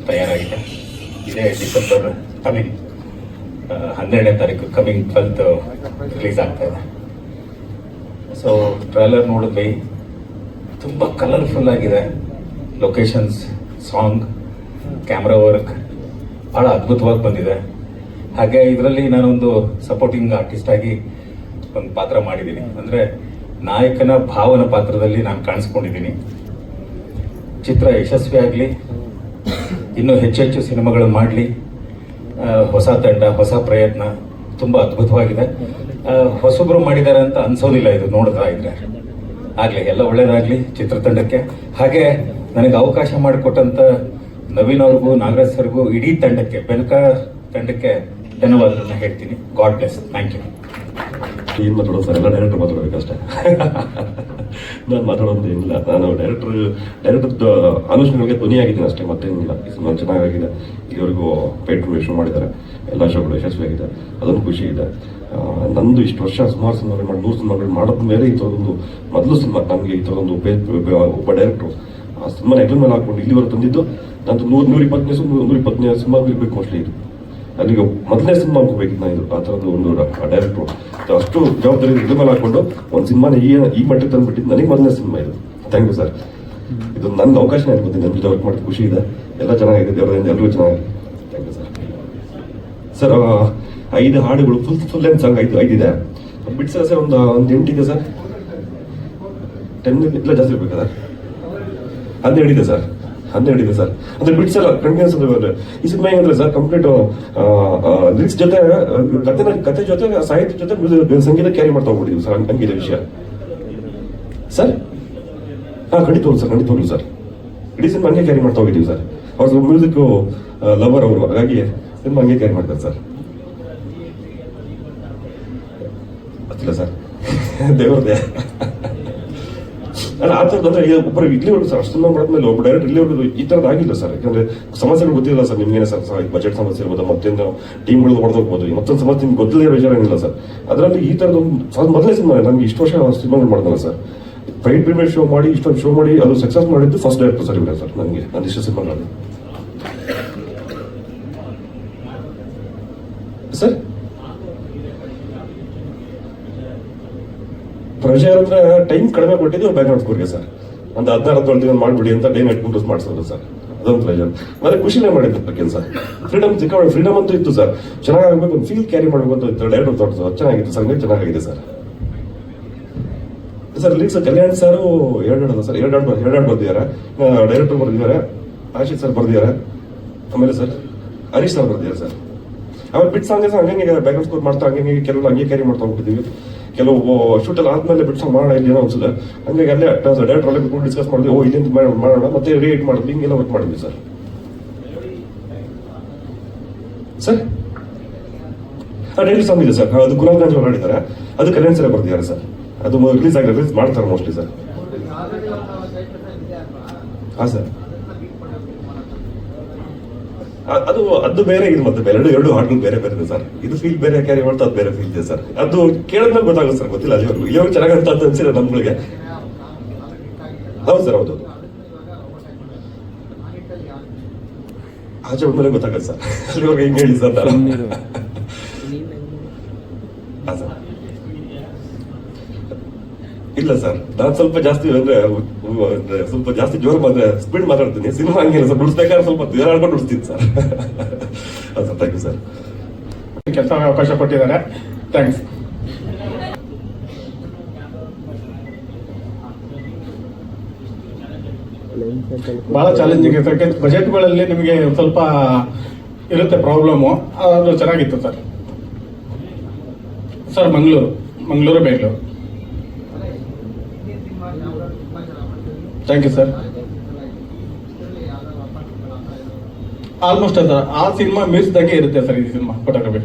ತಯಾರಾಗಿದೆ. ಇದೇ December coming 12ನೇ ತಾರೀಕು coming 12th release ಆಗ್ತಾ ಇದೆ. ಸೊ ಟ್ರೈಲರ್ ನೋಡಿದ್ವಿ, ತುಂಬ ಕಲರ್ಫುಲ್ ಆಗಿದೆ. ಲೊಕೇಶನ್ಸ್, ಸಾಂಗ್, ಕ್ಯಾಮ್ರಾ ವರ್ಕ್ ಭಾಳ ಅದ್ಭುತವಾಗಿ ಬಂದಿದೆ. ಹಾಗೆ ಇದರಲ್ಲಿ ನಾನೊಂದು ಸಪೋರ್ಟಿಂಗ್ ಆರ್ಟಿಸ್ಟ್ ಆಗಿ ಒಂದು ಪಾತ್ರ ಮಾಡಿದ್ದೀನಿ. ಅಂದರೆ ನಾಯಕನ ಭಾವನ ಪಾತ್ರದಲ್ಲಿ ನಾನು ಕಾಣಿಸ್ಕೊಂಡಿದ್ದೀನಿ. ಚಿತ್ರ ಯಶಸ್ವಿ ಆಗಲಿ, ಇನ್ನೂ ಹೆಚ್ಚೆಚ್ಚು ಸಿನಿಮಾಗಳು ಮಾಡಲಿ. ಹೊಸ ತಂಡ, ಹೊಸ ಪ್ರಯತ್ನ, ತುಂಬ ಅದ್ಭುತವಾಗಿದೆ. ಹೊಸಬ್ರು ಮಾಡಿದ್ದಾರೆ ಅಂತ ಅನ್ಸೋದಿಲ್ಲ ಇದು ನೋಡ್ತಾ ಇದ್ರೆ. ಆಗಲಿ, ಎಲ್ಲ ಒಳ್ಳೇದಾಗಲಿ ಚಿತ್ರತಂಡಕ್ಕೆ. ಹಾಗೆ ನನಗೆ ಅವಕಾಶ ಮಾಡಿಕೊಟ್ಟಂತ ನವೀನ್ ಅವ್ರಿಗೂ, ನಾಗರಾಜ್ ಸರ್ಗೂ, ಇಡೀ ತಂಡಕ್ಕೆ, ಬೆನಕ ತಂಡಕ್ಕೆ ಧನ್ಯವಾದಗಳನ್ನ ಹೇಳ್ತೀನಿ. God bless. Thank you. ಏನು ಮಾತಾಡೋದು ಸರ್, ಎಲ್ಲ ಡೈರೆಕ್ಟರ್ ಮಾತಾಡಬೇಕಷ್ಟೇ. ನಾನು ಮಾತಾಡೋದು ಏನಿಲ್ಲ. ನಾನು ಡೈರೆಕ್ಟರ್ ಆಲೋಚನೆಗಳಿಗೆ ಧ್ವನಿಯಾಗಿದ್ದೀನಿ ಅಷ್ಟೇ, ಮತ್ತೇನಿಲ್ಲ. ಈ ಸಿನಿಮಾ ಚೆನ್ನಾಗಿದೆ. ಇದುವರೆಗೂ ಪೇಟ್ ಶೋ ಮಾಡಿದ್ದಾರೆ, ಎಲ್ಲ ಶೋಗಳು ಯಶಸ್ವಿಯಾಗಿದೆ, ಅದೊಂದು ಖುಷಿ ಇದೆ. ನಂದು ಇಷ್ಟು ವರ್ಷ ಸುಮಾರು ಸಿನಿಮಾಗಳು ಮಾಡಿ 100 ಸಿನಿಮಾಗಳು ಮಾಡೋದ ಮೇಲೆ ಈ ಥರದೊಂದು ಮೊದಲು ಸಿನಿಮಾ ನನಗೆ ಈ ಥರದೊಂದು ಒಬ್ಬ ಡೈರೆಕ್ಟ್ರು ಆ ಸಿನಿಮಾ ಹೆಗ್ಲ ಮೇಲೆ ಹಾಕೊಂಡು ಇಲ್ಲಿವರೆಗೆ ತಂದಿದ್ದು. ನಂದು 120 ಸಿನಿಮಾ ಇರಬೇಕು ಮೋಸ್ಟ್ಲಿ. ಇದು ಅಲ್ಲಿಗೆ ಮೊದಲನೇ ಸಿನಿಮಾ ಅನ್ಕೋಬೇಕಿತ್ತು ನಾನು. ಇದು ಆ ಥರದ್ದು ಒಂದು ಡೈರೆಕ್ಟ್ರು ಅಷ್ಟು ಜವಾಬ್ದಾರಿ ಹೆಗ್ಲ ಮೇಲೆ ಹಾಕೊಂಡು ಒಂದು ಸಿನಿಮಾನ ಈ ಮಟ್ಟಿಗೆ ತಂದುಬಿಟ್ಟಿದ್ದು ನನಗೆ ಮೊದಲನೇ ಸಿನಿಮಾ ಇದು. Thank you sir. ಇದು ನನ್ನ ಅವಕಾಶನೇ ಅನ್ಕೋತೀನಿ. ನನ್ನ ಜೊತೆ ವರ್ಕ್ ಮಾಡೋದು ಖುಷಿ ಇದೆ. ಎಲ್ಲ ಚೆನ್ನಾಗಿದೆ, ದೇವರಿಂದ ಎಲ್ಲರೂ ಚೆನ್ನಾಗಿದೆ. Thank you sir. ಸರ್ 5 ಹಾಡುಗಳು ಫುಲ್ ಲೆಂತ್ ಸಾಂಗ್ 5 ಇದೆ. ಬಿಟ್ಸ್ ಸರ್ ಒಂದು 8 ಇದೆ ಸರ್. 10 ಇಲ್ಲ ಜಾಸ್ತಿ ಇರ್ಬೇಕಾ ಸರ್? 12 ಇದೆ ಸರ್. 12 ಇದೆ ಸರ್. ಅಂದ್ರೆ ಬಿಟ್ಸ್ ಎಲ್ಲ ಕಂಟಿನ್ಯೂಸ್. ಈ ಸಿನಿಮಾ ಹೆಂಗಂದ್ರೆ ಸರ್, ಕಂಪ್ಲೀಟ್ ಲಿರಿಕ್ಸ್ ಜೊತೆ ಕತೆ ಜೊತೆ ಸಾಹಿತ್ಯ ಜೊತೆ ಸಂಗೀತ ಕ್ಯಾರಿ ಮಾಡ್ತಾ ಹೋಗ್ಬಿಟ್ಟಿದ್ವಿ ಸರ್. ಹಂಗಿದೆ ವಿಷಯ ಸರ್. ಖಂಡಿತವಾಗ್ಲು ಸರ್. ಇಡೀ ಸಿನಿಮಾ ಹಂಗೆ ಕ್ಯಾರಿ ಮಾಡ್ತಾ ಹೋಗಿದ್ದೀವಿ ಸರ್. ಅವ್ರ ಮ್ಯೂಸಿಕ್ ಲವರ್ ಅವರು, ಹಾಗಾಗಿ ಸಿನಿಮಾ ಹಂಗೆ ಕ್ಯಾರಿ ಮಾಡ್ತಾರೆ ಸರ್. ಗೊತ್ತಿಲ್ಲ ಸರ್, ದೇವ್ರದೇ ಅಲ್ಲ. ಆ ಥರದ್ದು ಅಂದ್ರೆ ಒಬ್ಬರು ಇಲ್ಲಿವರೆಗೂ ಸರ್, ಅಷ್ಟು ಸಿನಿಮಾ ಮಾಡಿದ್ಮೇಲೆ ಒಬ್ಬ ಡೈರೆಕ್ಟ್ ಇಲ್ಲಿವರೆಗೂ ಈ ಥರದ್ದು ಆಗಿಲ್ಲ ಸರ್. ಯಾಕಂದ್ರೆ ಸಮಸ್ಯೆಗಳು ಗೊತ್ತಿಲ್ಲ ಸರ್. ನಿಮ್ಗೇನೆ ಸರ್, ಬಜೆಟ್ ಸಮಸ್ಯೆ ಇರ್ಬೋದು, ಮತ್ತೊಂದು ಟೀಮ್ಗಳು ಹೊಡೆದೋಗ್ಬೋದು, ಮತ್ತೊಂದು ಸಮಸ್ಯೆ ನಿಮ್ಗೆ ಗೊತ್ತಿಲ್ಲ ವಿಚಾರ ಏನಿಲ್ಲ ಸರ್. ಅದರಲ್ಲಿ ಈ ಥರದ್ದು ಮೊದಲನೇ ಸಿನಿಮಾ. ನಮ್ಗೆ ಇಷ್ಟು ವರ್ಷ ಸಿನಿಮಾಗಳು ಮಾಡ್ದಲ್ಲ ಸರ್. ಪ್ರೈಡ್ ಪ್ರೀಮಿಯರ್ ಶೋ ಮಾಡಿ, ಇಷ್ಟೊಂದು ಶೋ ಮಾಡಿ ಅದು ಸಕ್ಸಸ್ ಮಾಡಿದ್ದು ಫಸ್ಟ್ ಡೈರೆಕ್ಟರ್ ಸರ್ ಇವರೇ ಸರ್. ನನಗೆ ನಾನು ಇಷ್ಟು ಸಿನಿಮಾಗಳು ಸರ್. ಪ್ರೆಷರ್ ಅಂದ್ರೆ ಟೈಮ್ ಕಡಿಮೆ ಕೊಟ್ಟಿದ್ದು ಬ್ಯಾಕ್ಗ್ರೌಂಡ್ ಸ್ಕೋರ್ಗೆ ಸರ್. ಒಂದು 16 ದಿನ ಮಾಡ್ಬಿಡಿ ಅಂತ ಡೇ ನೈಟ್ ಕುಂಟೂಸ್ ಮಾಡಿಸೋದು ಸರ್. ಅದೊಂದು ಪ್ರೆಷರ್. ಮತ್ತೆ ಖುಷಿನೇ ಮಾಡಿದ್ದು ಕೆಲಸ. ಫ್ರೀಡಮ್ ಅಂತೂ ಇತ್ತು ಸರ್. ಚೆನ್ನಾಗಬೇಕು, ಒಂದು ಫೀಲ್ ಕ್ಯಾರಿ ಮಾಡಬೇಕು ಅಂತ ಇತ್ತು. ಡೈರೆಕ್ಟರ್ ತೋರಿಸೋದು ಚೆನ್ನಾಗಿತ್ತು ಸರ್. ಚೆನ್ನಾಗಿದೆ sir. Sir lyrics Kalyan sir 2 sir. 2 ಬರ್ದಿದ್ದಾರೆ. ಡೈರೆಕ್ಟರ್ ಬರ್ದಿದ್ದಾರೆ, ಆಶಿತ್ ಸರ್ ಬರ್ದಿದ್ದಾರೆ. ಆಮೇಲೆ ಸರ್ ಹರೀಶ್ ಸರ್ ಬರ್ದಿದ್ದಾರೆ ಸರ್. ಆಮೇಲೆ ಬಿಟ್ ಸಾಂಗ್ ಹಂಗೆ ಬ್ಯಾಕ್ಗ್ರೌಂಡ್ ಸ್ಕೋರ್ ಮಾಡ್ತಾ ಹಂಗೆ ಕೆಲವು ಹಂಗೆ ಕ್ಯಾರಿ ಮಾಡ್ತಾ ಹೋಗ್ಬಿಟ್ಟಿದ್ದೀವಿ. ಕೆಲವು ಶೂಟಲ್ಲಿ ಆದ್ಮೇಲೆ ಬಿಟ್ ಸಾಂಗ್ ಮಾಡೋಣ ಇಲ್ಲಿ ಏನೋ ಅನ್ಸುತ್ತೆ. ಹಂಗಾಗಿ ಅಲ್ಲೇ ಡೈರೆಕ್ಟರ್ ಅಲ್ಲಿ ಕೂಡ ಡಿಸ್ಕಸ್ ಮಾಡಿದ್ವಿ. ಇಲ್ಲಿಂದ ಮಾಡೋಣ, ಮತ್ತೆ ರಿಯೇಟ್ ಮಾಡಿದ್ವಿ, ಹಿಂಗೆಲ್ಲ ವರ್ಕ್ ಮಾಡಿದ್ವಿ ಸರ್. ಸರ್ ಡೈರೆಕ್ಟ್ ಸಾಂಗ್ ಇದೆ ಸರ್. ಅದು ಗುಲಾಬ್ಗಂಜ್ ಅವರು ಹಾಡಿದ್ದಾರೆ. ಅದು ಕಲ್ಯಾಣ್ ಸರ್ ಬರ್ದಿದ್ದಾರೆ ಸರ್. ಅದು ರಿಲೀಸ್ ಮಾಡ್ತಾರೆ ಮೋಸ್ಟ್ಲಿ ಸರ್. ಹಾಂ ಸರ್. ಅದು ಬೇರೆ, ಇದು ಮತ್ತೆ ಬೇರೆ. 2 ಹಾಡುಗಳು ಬೇರೆ ಇದೆ ಸರ್. ಇದು ಫೀಲ್ ಬೇರೆ ಕ್ಯಾರಿ ಮಾಡ್ತಾ, ಅದು ಬೇರೆ ಫೀಲ್ ಇದೆ ಸರ್. ಅದು ಕೇಳಿದ್ಮೇಲೆ ಗೊತ್ತಾಗುತ್ತೆ ಸರ್. ಗೊತ್ತಿಲ್ಲ ಇಲ್ಲಿವರೆಗೂ ಚೆನ್ನಾಗಂತ ಅನ್ಸಿಲ್ಲ ನಮ್ಗಳಿಗೆ. ಹೌದು ಸರ್, ಹೌದು. ಆಚೆ ಬಂದ್ಮೇಲೆ ಗೊತ್ತಾಗತ್ತೆ ಸರ್. ಅಲ್ಲಿವರೆಗೆ ಹಿಂಗೆ ಹೇಳಿ ಸರ್ ನಾನು. ಹಾಂ ಸರ್. ಇಲ್ಲ ಸರ್, ನಾನು ಸ್ವಲ್ಪ ಜಾಸ್ತಿ ಸ್ವಲ್ಪ ಜಾಸ್ತಿ ಜೋರು ಸ್ಪೀಡ್ ಮಾತಾಡ್ತೀನಿ. ಸಿನಿಮಾ ಹಂಗಿಲ್ಲ ಸರ್. ಬಿಡಿಸ್ಬೇಕಾದ್ರೆ ಸ್ವಲ್ಪ ಆಡ್ಕೊಂಡು ಬಿಡಿಸ್ತೀನಿ ಸರ್. ಹಾಂ ಸರ್. Thank you sir. ಕೆಲಸ ಅವಕಾಶ ಕೊಟ್ಟಿದ್ದಾರೆ. ಥ್ಯಾಂಕ್ಸ್. ಬಹಳ ಚಾಲೆಂಜಿಂಗ್ ಇರುತ್ತೆ. ಬಜೆಟ್ಗಳಲ್ಲಿ ನಿಮಗೆ ಸ್ವಲ್ಪ ಇರುತ್ತೆ ಪ್ರಾಬ್ಲಮ್ಮು. ಅದು ಚೆನ್ನಾಗಿತ್ತು sir. Sir Mangaluru Bengaluru. Thank you sir. Almost sir ಆ ಸಿನಿಮಾ ಮೀರಿಸಿದಾಗೆ ಇರುತ್ತೆ ಸರ್ ಈ ಸಿನಿಮಾ ಫೋಟೋಗ್ರಫಿ.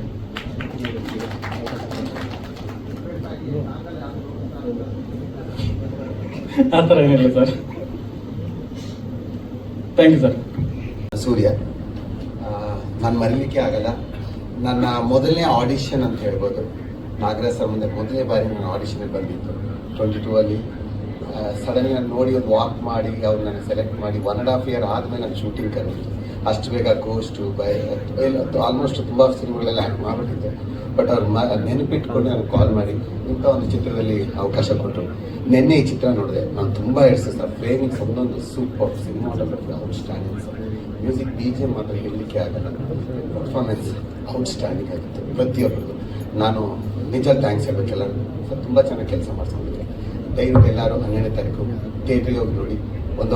ಆ ಥರ ಏನಿಲ್ಲ sir. Thank you sir. Surya, ನಾನು ಮರೀಲಿಕ್ಕೆ ಆಗಲ್ಲ. ನನ್ನ ಮೊದಲನೇ ಆಡಿಷನ್ ಅಂತ ಹೇಳ್ಬೋದು. ನಾಗರಾಜ್ ಸರ್ ಮುಂದೆ ಮೊದಲನೇ ಬಾರಿ ನಾನು ಆಡಿಷನ್ಗೆ ಬಂದಿತ್ತು 22 ಅಲ್ಲಿ. ಸಡನ್ಲಿ ನಾನು ನೋಡಿ ಒಂದು ವಾಕ್ ಮಾಡಿ ಅವ್ರು ನನಗೆ ಸೆಲೆಕ್ಟ್ ಮಾಡಿ 1.5 year ಆದಮೇಲೆ ನಾನು ಶೂಟಿಂಗ್ ಕರೆದಿತ್ತು. ಅಷ್ಟು ಬೇಗ ಕೋಸ್ಟು ಆಲ್ಮೋಸ್ಟ್ ತುಂಬ ಸಿನಿಮಾಗಳೆಲ್ಲ ಆ್ಯಕ್ಟ್ ಮಾಡಿಬಿಟ್ಟಿದ್ದೆ. ಬಟ್ ಅವ್ರು ನೆನಪಿಟ್ಕೊಂಡು ನನಗೆ ಕಾಲ್ ಮಾಡಿ ಇಂಥ ಒಂದು ಚಿತ್ರದಲ್ಲಿ ಅವಕಾಶ ಕೊಟ್ಟರು. ನಿನ್ನೆ ಈ ಚಿತ್ರ ನೋಡಿದೆ, ನಾನು ತುಂಬ ಇಡ್ಸಿದೆ ಸರ್. ಫ್ರೇಮಿಂಗ್ಸ್ ಒಂದೊಂದು super, cinematography outstanding sir. Music DJ ಮಾತ್ರ ಹೇಳಲಿಕ್ಕೆ ಆಗಲ್ಲ. ಪರ್ಫಾರ್ಮೆನ್ಸ್ ಔಟ್ಸ್ಟ್ಯಾಂಡಿಂಗ್ ಆಗಿತ್ತು ಪ್ರತಿಯೊಬ್ಬರಿಗೂ. ನಾನು ನಿಜ ಥ್ಯಾಂಕ್ಸ್ ಹೇಳ್ಬೇಕು ಎಲ್ಲರಿಗೂ ಸರ್. ತುಂಬ ಚೆನ್ನಾಗಿ ಕೆಲಸ ಮಾಡ್ಕೊಂಡಿದ್ದೆ. ದಯವಿಟ್ಟು ಎಲ್ಲರೂ 12ನೇ ತಾರೀಕು ಥಿಯೇಟ್ರಿಗೆ ಹೋಗಿ ನೋಡಿ.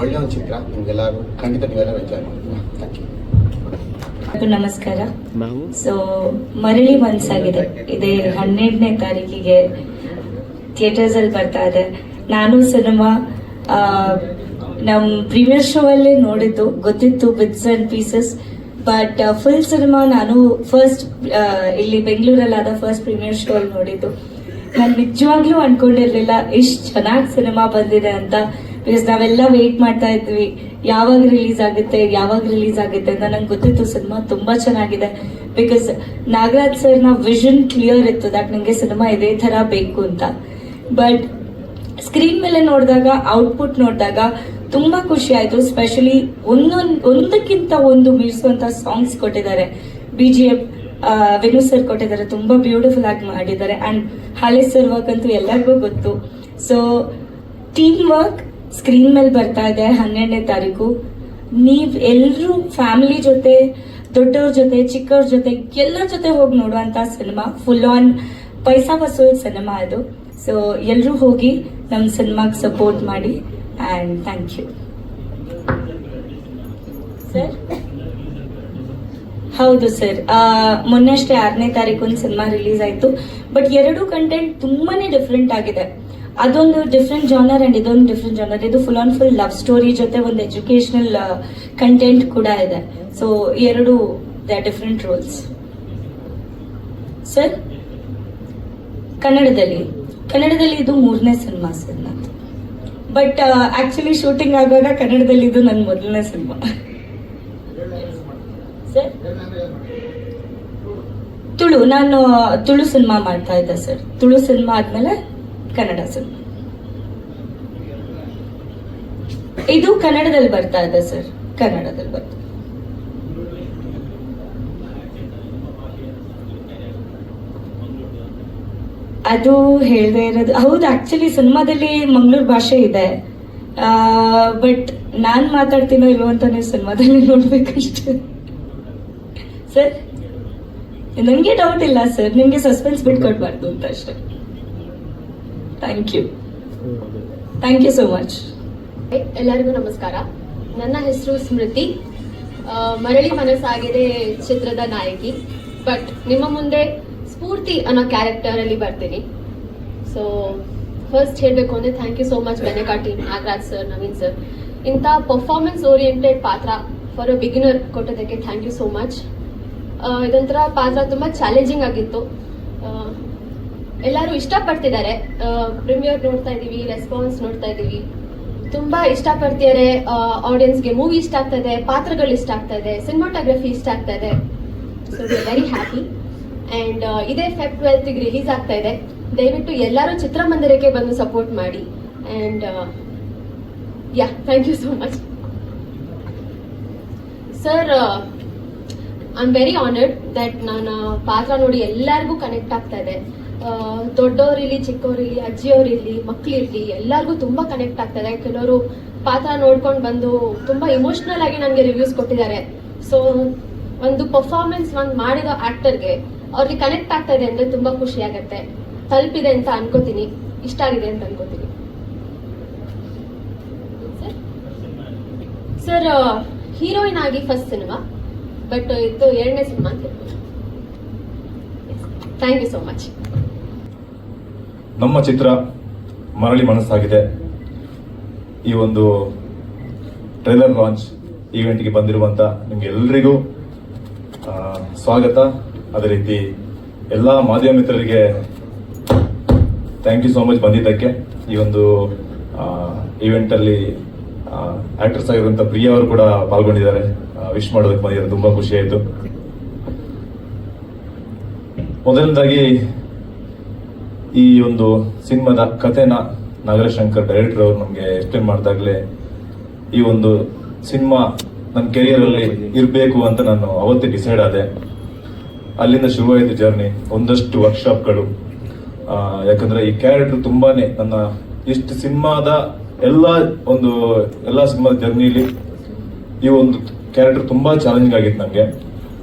ಒಳ್ಳೆ ಒಂದು ಚಿತ್ರ, ನಿಮ್ಗೆಲ್ಲರೂ ಖಂಡಿತ ನೀವೆಲ್ಲರೂ ಎಂಜಾಯ್ ಮಾಡ್ತೀವಿ. Thank you. ನಮಸ್ಕಾರ. ಸೊ ಮರಳಿ ಮನಸ್ಸಾಗಿದೆ ಇದೇ 12ನೇ ತಾರೀಕಿಗೆ ಥಿಯೇಟರ್ಸ್ ಅಲ್ಲಿ ಬರ್ತಾ ಇದೆ. ನಾನು ಸಿನಿಮಾ ನಮ್ಮ ಪ್ರೀವಿಯಸ್ ಶೋ ಅಲ್ಲೇ ನೋಡಿದ್ದು, ಗೊತ್ತಿತ್ತು bits and pieces. But full cinema ನಾನು ಫಸ್ಟ್ ಇಲ್ಲಿ ಬೆಂಗಳೂರಲ್ಲಾದ ಫಸ್ಟ್ ಪ್ರೀಮಿಯರ್ ಶೋ ಅಲ್ಲಿ ನೋಡಿದ್ದು. ನಾನು ನಿಜವಾಗ್ಲೂ ಅನ್ಕೊಂಡಿರ್ಲಿಲ್ಲ ಇಷ್ಟು ಚೆನ್ನಾಗಿ ಸಿನಿಮಾ ಬಂದಿದೆ ಅಂತ. ಬಿಕಾಸ್ ನಾವೆಲ್ಲ ವೇಟ್ ಮಾಡ್ತಾ ಇದ್ವಿ ಯಾವಾಗ ರಿಲೀಸ್ ಆಗುತ್ತೆ ಅಂತ. ನಂಗೆ ಗೊತ್ತಿತ್ತು ಸಿನಿಮಾ ತುಂಬಾ ಚೆನ್ನಾಗಿದೆ. ಬಿಕಾಸ್ ನಾಗರಾಜ್ ಸರ್ ನ ವಿಷನ್ ಕ್ಲಿಯರ್ ಇತ್ತು ದಟ್ ನಂಗೆ ಸಿನಿಮಾ ಇದೇ ತರ ಬೇಕು ಅಂತ. ಬಟ್ ಸ್ಕ್ರೀನ್ ಮೇಲೆ ನೋಡಿದಾಗ, ಔಟ್ಪುಟ್ ನೋಡಿದಾಗ ತುಂಬಾ ಖುಷಿ ಆಯ್ತು. ಸ್ಪೆಷಲಿ ಒಂದಕ್ಕಿಂತ ಒಂದು ಮೀರಿಸುವಂತ ಸಾಂಗ್ಸ್ ಕೊಟ್ಟಿದ್ದಾರೆ. BGM ವೇಣು ಸರ್ ಕೊಟ್ಟಿದ್ದಾರೆ, ತುಂಬಾ ಬ್ಯೂಟಿಫುಲ್ ಆಗಿ ಮಾಡಿದ್ದಾರೆ. ಅಂಡ್ ಹಾಲೆ ಸರ್ ವರ್ಕ್ ಅಂತೂ ಎಲ್ಲರಿಗೂ ಗೊತ್ತು. ಸೊ ಟೀಮ್ ವರ್ಕ್ ಸ್ಕ್ರೀನ್ ಮೇಲೆ ಬರ್ತಾ ಇದೆ 12ನೇ ತಾರೀಕು. ನೀವ್ ಎಲ್ರೂ ಫ್ಯಾಮಿಲಿ ಜೊತೆ, ದೊಡ್ಡವ್ರ ಜೊತೆ, ಚಿಕ್ಕವ್ರ ಜೊತೆ, ಎಲ್ಲರ ಜೊತೆ ಹೋಗಿ ನೋಡುವಂತ ಸಿನಿಮಾ. ಫುಲ್ ಆನ್ ಪೈಸಾ ವಸೂಲ್ ಸಿನಿಮಾ ಇದು. ಸೊ ಎಲ್ರೂ ಹೋಗಿ ನಮ್ಮ ಸಿನಿಮಾಗೆ ಸಪೋರ್ಟ್ ಮಾಡಿ. And thank you sir. ಹೌದು ಸರ್, ಮೊನ್ನೆಷ್ಟೇ 6ನೇ ತಾರೀಕು ಒಂದು ಸಿನಿಮಾ ರಿಲೀಸ್ ಆಯ್ತು. ಬಟ್ ಎರಡು ಕಂಟೆಂಟ್ ತುಂಬಾನೇ ಡಿಫ್ರೆಂಟ್ ಆಗಿದೆ. ಅದೊಂದು ಡಿಫ್ರೆಂಟ್ ಜಾನರ್ ಅಂಡ್ ಇದೊಂದು ಡಿಫ್ರೆಂಟ್ ಜಾನರ್. ಇದು ಫುಲ್ ಲವ್ ಸ್ಟೋರಿ ಜೊತೆ ಒಂದು ಎಜುಕೇಶನಲ್ ಕಂಟೆಂಟ್ ಕೂಡ ಇದೆ. ಸೊ ಎರಡು ಡಿಫ್ರೆಂಟ್ ರೋಲ್ಸ್ ಸರ್. ಕನ್ನಡದಲ್ಲಿ ಇದು 3ನೇ ಸಿನಿಮಾ ಸರ್ ನಂದು. ಬಟ್ ಆಕ್ಚುಲಿ ಶೂಟಿಂಗ್ ಆಗುವಾಗ ಕನ್ನಡದಲ್ಲಿ ಇದು ನನ್ನ ಮೊದಲನೇ ಸಿನಿಮಾ ಸರ್. ನಾನು ತುಳು ಸಿನಿಮಾ ಮಾಡ್ತಾ ಇದ್ದೆ ಸರ್. ತುಳು ಸಿನಿಮಾ ಆದ್ಮೇಲೆ ಕನ್ನಡ ಸಿನಿಮಾ. ಇದು ಕನ್ನಡದಲ್ಲಿ ಬರ್ತಾ ಇದೆ ಸರ್, ಕನ್ನಡದಲ್ಲಿ ಬರ್ತಾ. ಅದು ಹೇಳ್ದೆ ಇರೋದು ಹೌದು. ಆಕ್ಚುಲಿ ಸಿನಿಮಾದಲ್ಲಿ ಮಂಗಳೂರು ಭಾಷೆ ಇದೆ. ಬಟ್ ನಾನ್ ಮಾತಾಡ್ತೀನೋ ಇಲ್ವೋ ಅಂತ ನೀವು ಸಿನಿಮಾದಲ್ಲಿ ನೋಡ್ಬೇಕಷ್ಟೇ ಸರ್. ನಂಗೆ ಡೌಟ್ ಇಲ್ಲ ಸರ್, ನಿಮ್ಗೆ ಸಸ್ಪೆನ್ಸ್ ಬಿಟ್ಕೊಡ್ಬಾರ್ದು ಅಂತ ಅಷ್ಟೇ. Thank you so much. ಎಲ್ಲರಿಗೂ ನಮಸ್ಕಾರ. ನನ್ನ ಹೆಸರು ಸ್ಮೃತಿ. ಮರಳಿ ಮನಸ್ಸಾಗಿದೆ ಚಿತ್ರದ ನಾಯಕಿ. ಬಟ್ ನಿಮ್ಮ ಮುಂದೆ ಸ್ಫೂರ್ತಿ ಅನ್ನೋ ಕ್ಯಾರೆಕ್ಟರ್ ಅಲ್ಲಿ ಬರ್ತೀನಿ. ಸೊ ಫಸ್ಟ್ ಹೇಳಬೇಕು ಅಂದ್ರೆ thank you so much Beneka team, Nagaraj sir, Naveen sir. ಇಂಥ ಪರ್ಫಾರ್ಮೆನ್ಸ್ ಓರಿಯೆಂಟೆಡ್ ಪಾತ್ರ ಫಾರ್ ಅ ಬಿಗಿನರ್ ಕೊಟ್ಟೋದಕ್ಕೆ ಥ್ಯಾಂಕ್ ಯು ಸೋ ಮಚ್. ಇದೊಂಥರ ಪಾತ್ರ ತುಂಬಾ ಚಾಲೆಂಜಿಂಗ್ ಆಗಿತ್ತು. ಎಲ್ಲರೂ ಇಷ್ಟಪಡ್ತಿದ್ದಾರೆ. ಪ್ರೀಮಿಯರ್ ನೋಡ್ತಾ ಇದೀವಿ, ರೆಸ್ಪಾನ್ಸ್ ನೋಡ್ತಾ ಇದೀವಿ, ತುಂಬಾ ಇಷ್ಟಪಡ್ತಿದ್ದಾರೆ. ಆಡಿಯನ್ಸ್ಗೆ ಮೂವಿ ಇಷ್ಟ ಆಗ್ತಾ ಇದೆ, ಪಾತ್ರಗಳು ಇಷ್ಟ ಆಗ್ತಾ ಇದೆ, ಸಿನಿಮಾಟೋಗ್ರಫಿ ಇಷ್ಟ ಆಗ್ತಾ ಇದೆ. So we are very happy. And ಇದೇ ಫೆಬ್ 12ಗೆ ರಿಲೀಸ್ ಆಗ್ತಾ ಇದೆ. ದಯವಿಟ್ಟು ಎಲ್ಲರೂ ಚಿತ್ರಮಂದಿರಕ್ಕೆ ಬಂದು ಸಪೋರ್ಟ್ ಮಾಡಿ. And thank you so much sir. I am very honoured that ನಾನು ಪಾತ್ರ ನೋಡಿ ಎಲ್ಲರಿಗೂ ಕನೆಕ್ಟ್ ಆಗ್ತಾ ಇದೆ. ದೊಡ್ಡವರಿರ್ಲಿ, ಚಿಕ್ಕವರಿರ್ಲಿ, ಅಜ್ಜಿಯವರಿರ್ಲಿ, ಮಕ್ಕಳಿರ್ಲಿ, ಎಲ್ಲರಿಗೂ ತುಂಬಾ ಕನೆಕ್ಟ್ ಆಗ್ತಾ ಇದೆ. ಕೆಲವರು ಪಾತ್ರ ನೋಡ್ಕೊಂಡು ಬಂದು ತುಂಬಾ ಇಮೋಷನಲ್ ಆಗಿ ನನಗೆ ರಿವ್ಯೂಸ್ ಕೊಟ್ಟಿದ್ದಾರೆ. ಸೊ ಒಂದು ಪರ್ಫಾರ್ಮೆನ್ಸ್ ಮಾಡಿದ ಆಕ್ಟರ್ಗೆ ಅವ್ರಿಗೆ ಕನೆಕ್ಟ್ ಆಗ್ತಾ ಇದೆ ಅಂದ್ರೆ ತುಂಬಾ ಖುಷಿ ಆಗತ್ತೆ. ತಲುಪಿದೆ ಅಂತ ಅನ್ಕೋತೀನಿ, ಇಷ್ಟ ಆಗಿದೆ ಅಂತ ಅನ್ಕೋತೀನಿ. ಸರ್ ಹೀರೋಯಿನ್ ಆಗಿ ಫಸ್ಟ್ ಸಿನಿಮಾ, ಬಟ್ ಇದು 2ನೇ ಸಿನಿಮಾ ಅಂತ ಹೇಳ್ಬೋದು. Thank you so much. ನಮ್ಮ ಚಿತ್ರ ಮರಳಿ ಮನಸ್ಸಾಗಿದೆ ಈ ಒಂದು ಟ್ರೇಲರ್ ಲಾಂಚ್ ಈವೆಂಟ್ಗೆ ಬಂದಿರುವಂತ ನಿಮ್ಗೆಲ್ಲರಿಗೂ ಸ್ವಾಗತ. ಅದೇ ರೀತಿ ಎಲ್ಲ ಮಾಧ್ಯಮ ಮಿತ್ರರಿಗೆ ಥ್ಯಾಂಕ್ ಯು ಸೋ ಮಚ್ ಬಂದಿದ್ದಕ್ಕೆ. ಈ ಒಂದು ಈವೆಂಟ್ ಅಲ್ಲಿ ಆಕ್ಟರ್ಸ್ ಆಗಿರುವಂತ ಪ್ರಿಯಾ ಅವರು ಕೂಡ ಪಾಲ್ಗೊಂಡಿದ್ದಾರೆ. ವಿಶ್ ಮಾಡೋದಕ್ಕೆ ಬಂದಿದ್ದಾರೆ, ತುಂಬಾ ಖುಷಿ ಆಯಿತು. ಮೊದಲನೇದಾಗಿ ಈ ಒಂದು ಸಿನಿಮಾದ ಕಥೆನ ನಾಗರಶಂಕರ್ ಡೈರೆಕ್ಟರ್ ಅವರು ನಮಗೆ ಎಕ್ಸ್ಪ್ಲೇನ್ ಮಾಡಿದಾಗಲೇ ಈ ಒಂದು ಸಿನಿಮಾ ನನ್ನ ಕೆರಿಯರಲ್ಲಿ ಇರಬೇಕು ಅಂತ ನಾನು ಅವತ್ತೇ ಡಿಸೈಡ್ ಆದೆ. ಅಲ್ಲಿಂದ ಶುರುವಾಯಿತು ಜರ್ನಿ, ಒಂದಷ್ಟು ವರ್ಕ್ಶಾಪ್ಗಳು. ಯಾಕಂದ್ರೆ ಈ ಕ್ಯಾರೆಕ್ಟರ್ ತುಂಬಾನೇ ನನ್ನ ಇಷ್ಟು ಸಿನಿಮಾದ ಎಲ್ಲ ಸಿನಿಮಾದ ಜರ್ನಿಲಿ ಈ ಒಂದು ಕ್ಯಾರೆಕ್ಟರ್ ತುಂಬಾ ಚಾಲೆಂಜಿಂಗ್ ಆಗಿತ್ತು ನನಗೆ.